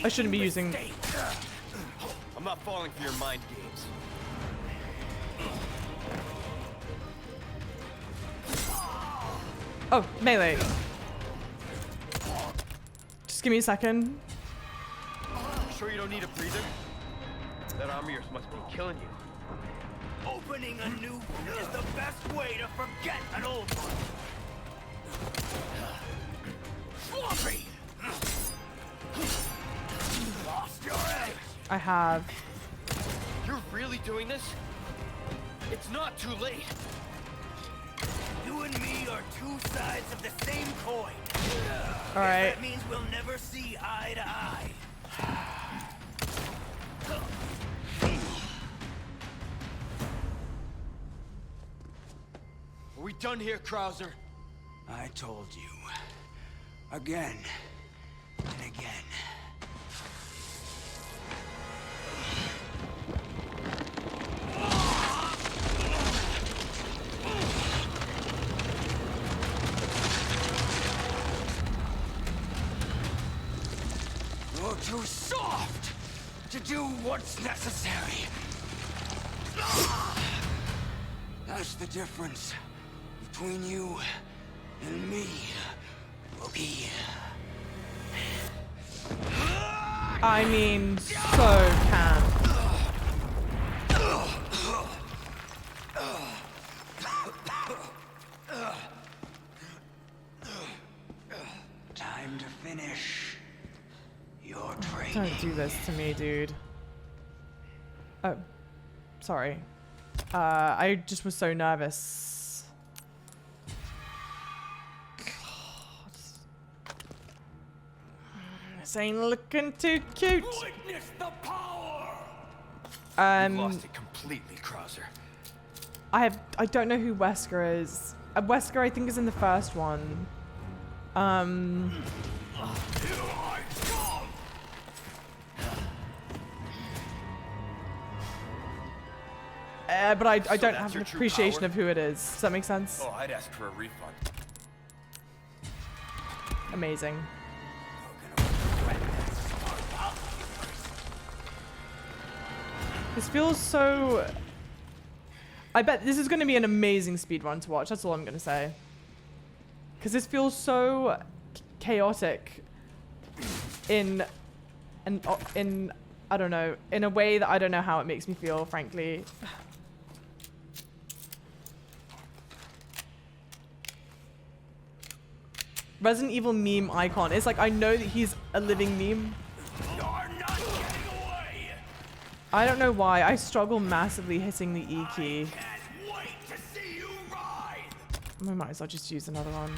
I shouldn't be using... I'm not falling for your mind games. Oh, melee. Just give me a second. Sure you don't need a breather? That armor of yours must be killing you. Opening a new wound is the best way to forget an old one. Floppy! Lost your edge. I have. You're really doing this? It's not too late. You and me are two sides of the same coin. All right. That means we'll never see eye to eye. Are we done here, Krauser? I told you. Again and again. You're too soft to do what's necessary. That's the difference between you and me, rookie. I mean, so can. Time to finish your training. Don't do this to me, dude. Oh, sorry. I just was so nervous. God. This ain't looking too cute. Witness the power! You've lost it completely, Krauser. I don't know who Wesker is. Wesker, I think, is in the first one. But I don't have an appreciation of who it is. Does that make sense? Oh, I'd ask for a refund. Amazing. This feels so... I bet this is going to be an amazing speedrun to watch. That's all I'm going to say. Because this feels so chaotic in I don't know, in a way that I don't know how it makes me feel, frankly. Resident Evil meme icon. It's like, I know that he's a living meme. You're not getting away. I don't know why. I struggle massively hitting the E key. Can't wait to see you ride. I might as well just use another one.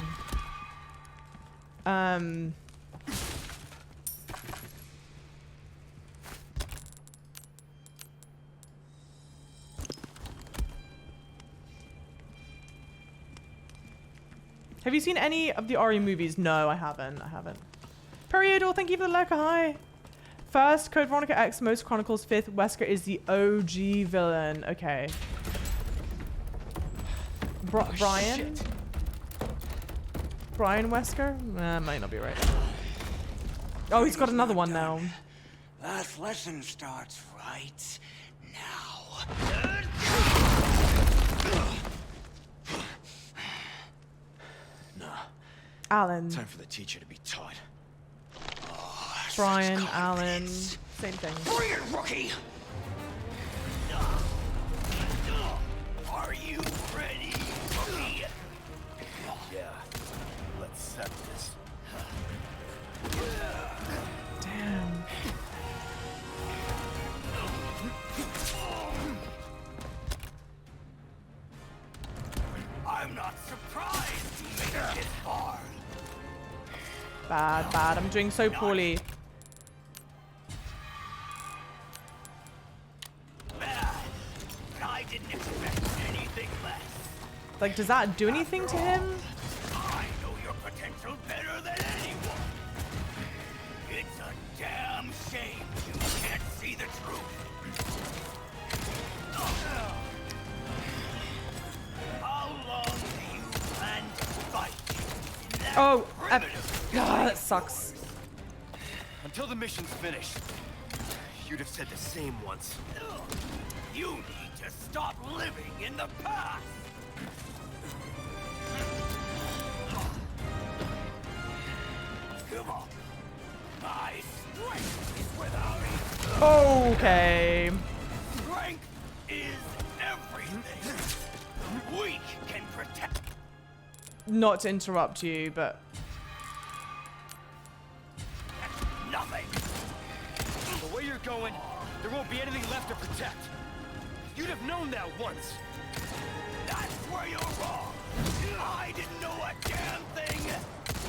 Have you seen any of the Ori movies? No, I haven't. I haven't. Periodal, thank you for the lurker. Hi. First, Code Veronica X, Most Chronicles. Fifth, Wesker is the OG villain. Okay. Brian? Shit. Brian Wesker? Might not be right. Oh, he's got another one now. Last lesson starts right now. Alan. Time for the teacher to be taught. Brian, Alan. Same thing. Bring it, rookie! Are you ready, rookie? Yeah. Let's set this. Damn. I'm not surprised you made it this far. Bad, bad. I'm doing so poorly. Bad. But I didn't expect anything less. Like, does that do anything to him? I know your potential better than anyone. It's a damn shame you can't see the truth. How long do you plan to fight? In that Oh, primitive that sucks. Until the mission's finished. You'd have said the same once. You need to stop living in the past. Come on. My strength is without it. Okay. Strength is everything. Weak can protect. Not to interrupt you, but Nothing. The way you're going, there won't be anything left to protect. You'd have known that once. That's where you're wrong. I didn't know a damn thing.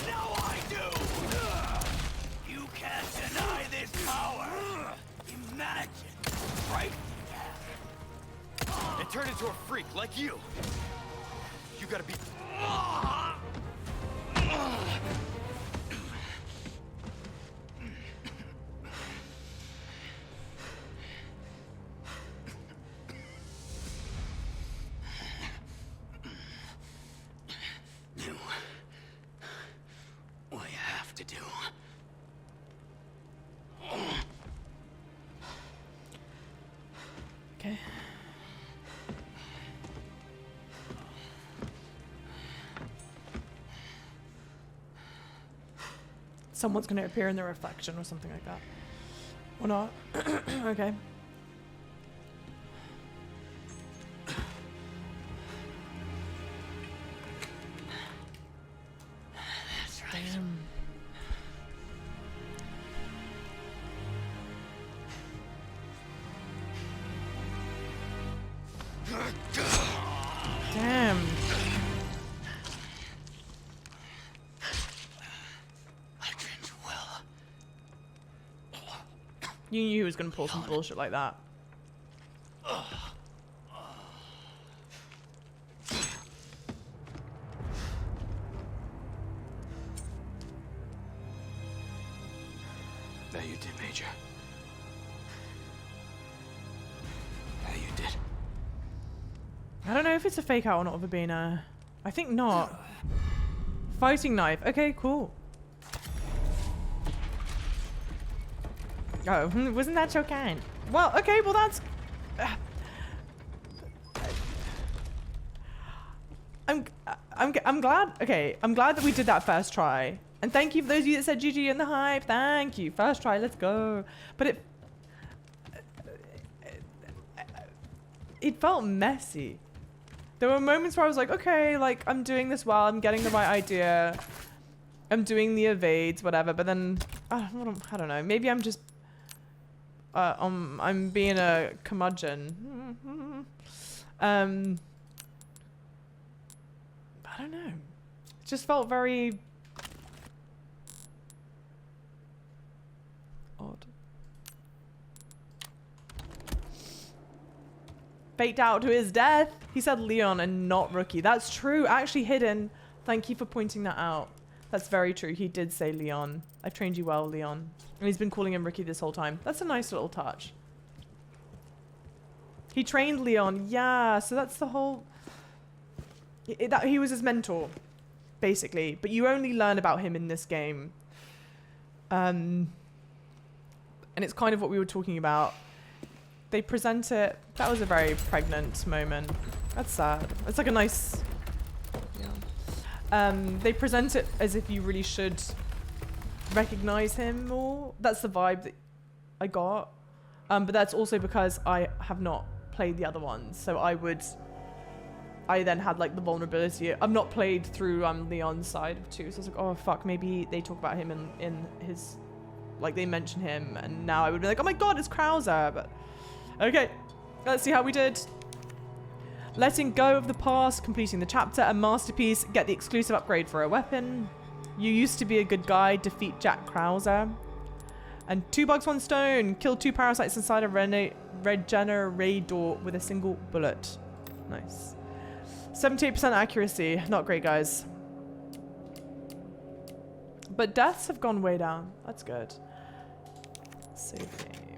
Now I do. You can't deny this power. Imagine the strength you have. And turn into a freak like you. You gotta be... Do what you have to do. okay. Someone's gonna appear in the reflection or something like that. Or not. Okay. That's right. Damn. Damn. I trained well. You knew he was gonna pull some bullshit like that. That you did, Major. That you did. I don't know if it's a fake out or not, Verbena. I think not. Fighting knife. Okay, cool. Oh, wasn't that so kind? Well, okay, well that's... I'm glad. Okay, I'm glad that we did that first try. And thank you for those of you that said GG in the hype. Thank you. First try, let's go. But it felt messy. There were moments where I was like, okay, like I'm doing this well. I'm getting the right idea. I'm doing the evades, whatever, but then I don't know. Maybe I'm just I'm being a curmudgeon. I don't know. It just felt very odd. Faked out to his death. He said Leon and not Rookie. That's true. Actually, Hidden. Thank you for pointing that out. That's very true. He did say Leon. I've trained you well, Leon. And he's been calling him Rookie this whole time. That's a nice little touch. He trained Leon. Yeah, so that's the whole... that he was his mentor, basically. But you only learn about him in this game. And it's kind of what we were talking about. They present it... That was a very pregnant moment. That's sad. It's like a nice... Yeah. They present it as if you really should recognize him more. That's the vibe that I got. But that's also because I have not played the other ones. So I then had like the vulnerability. I've not played through Leon's side of 2. So I was like, oh fuck, maybe they talk about him in his... Like they mention him, and now I would be like, oh my god, it's Krauser. But okay, let's see how we did. Letting go of the past, completing the chapter, a masterpiece, get the exclusive upgrade for a weapon. You used to be a good guy, defeat Jack Krauser. And 2 bugs, 1 stone, kill 2 parasites inside a regenerator with a single bullet. Nice. 78% accuracy, not great, guys. But deaths have gone way down. That's good. Save game.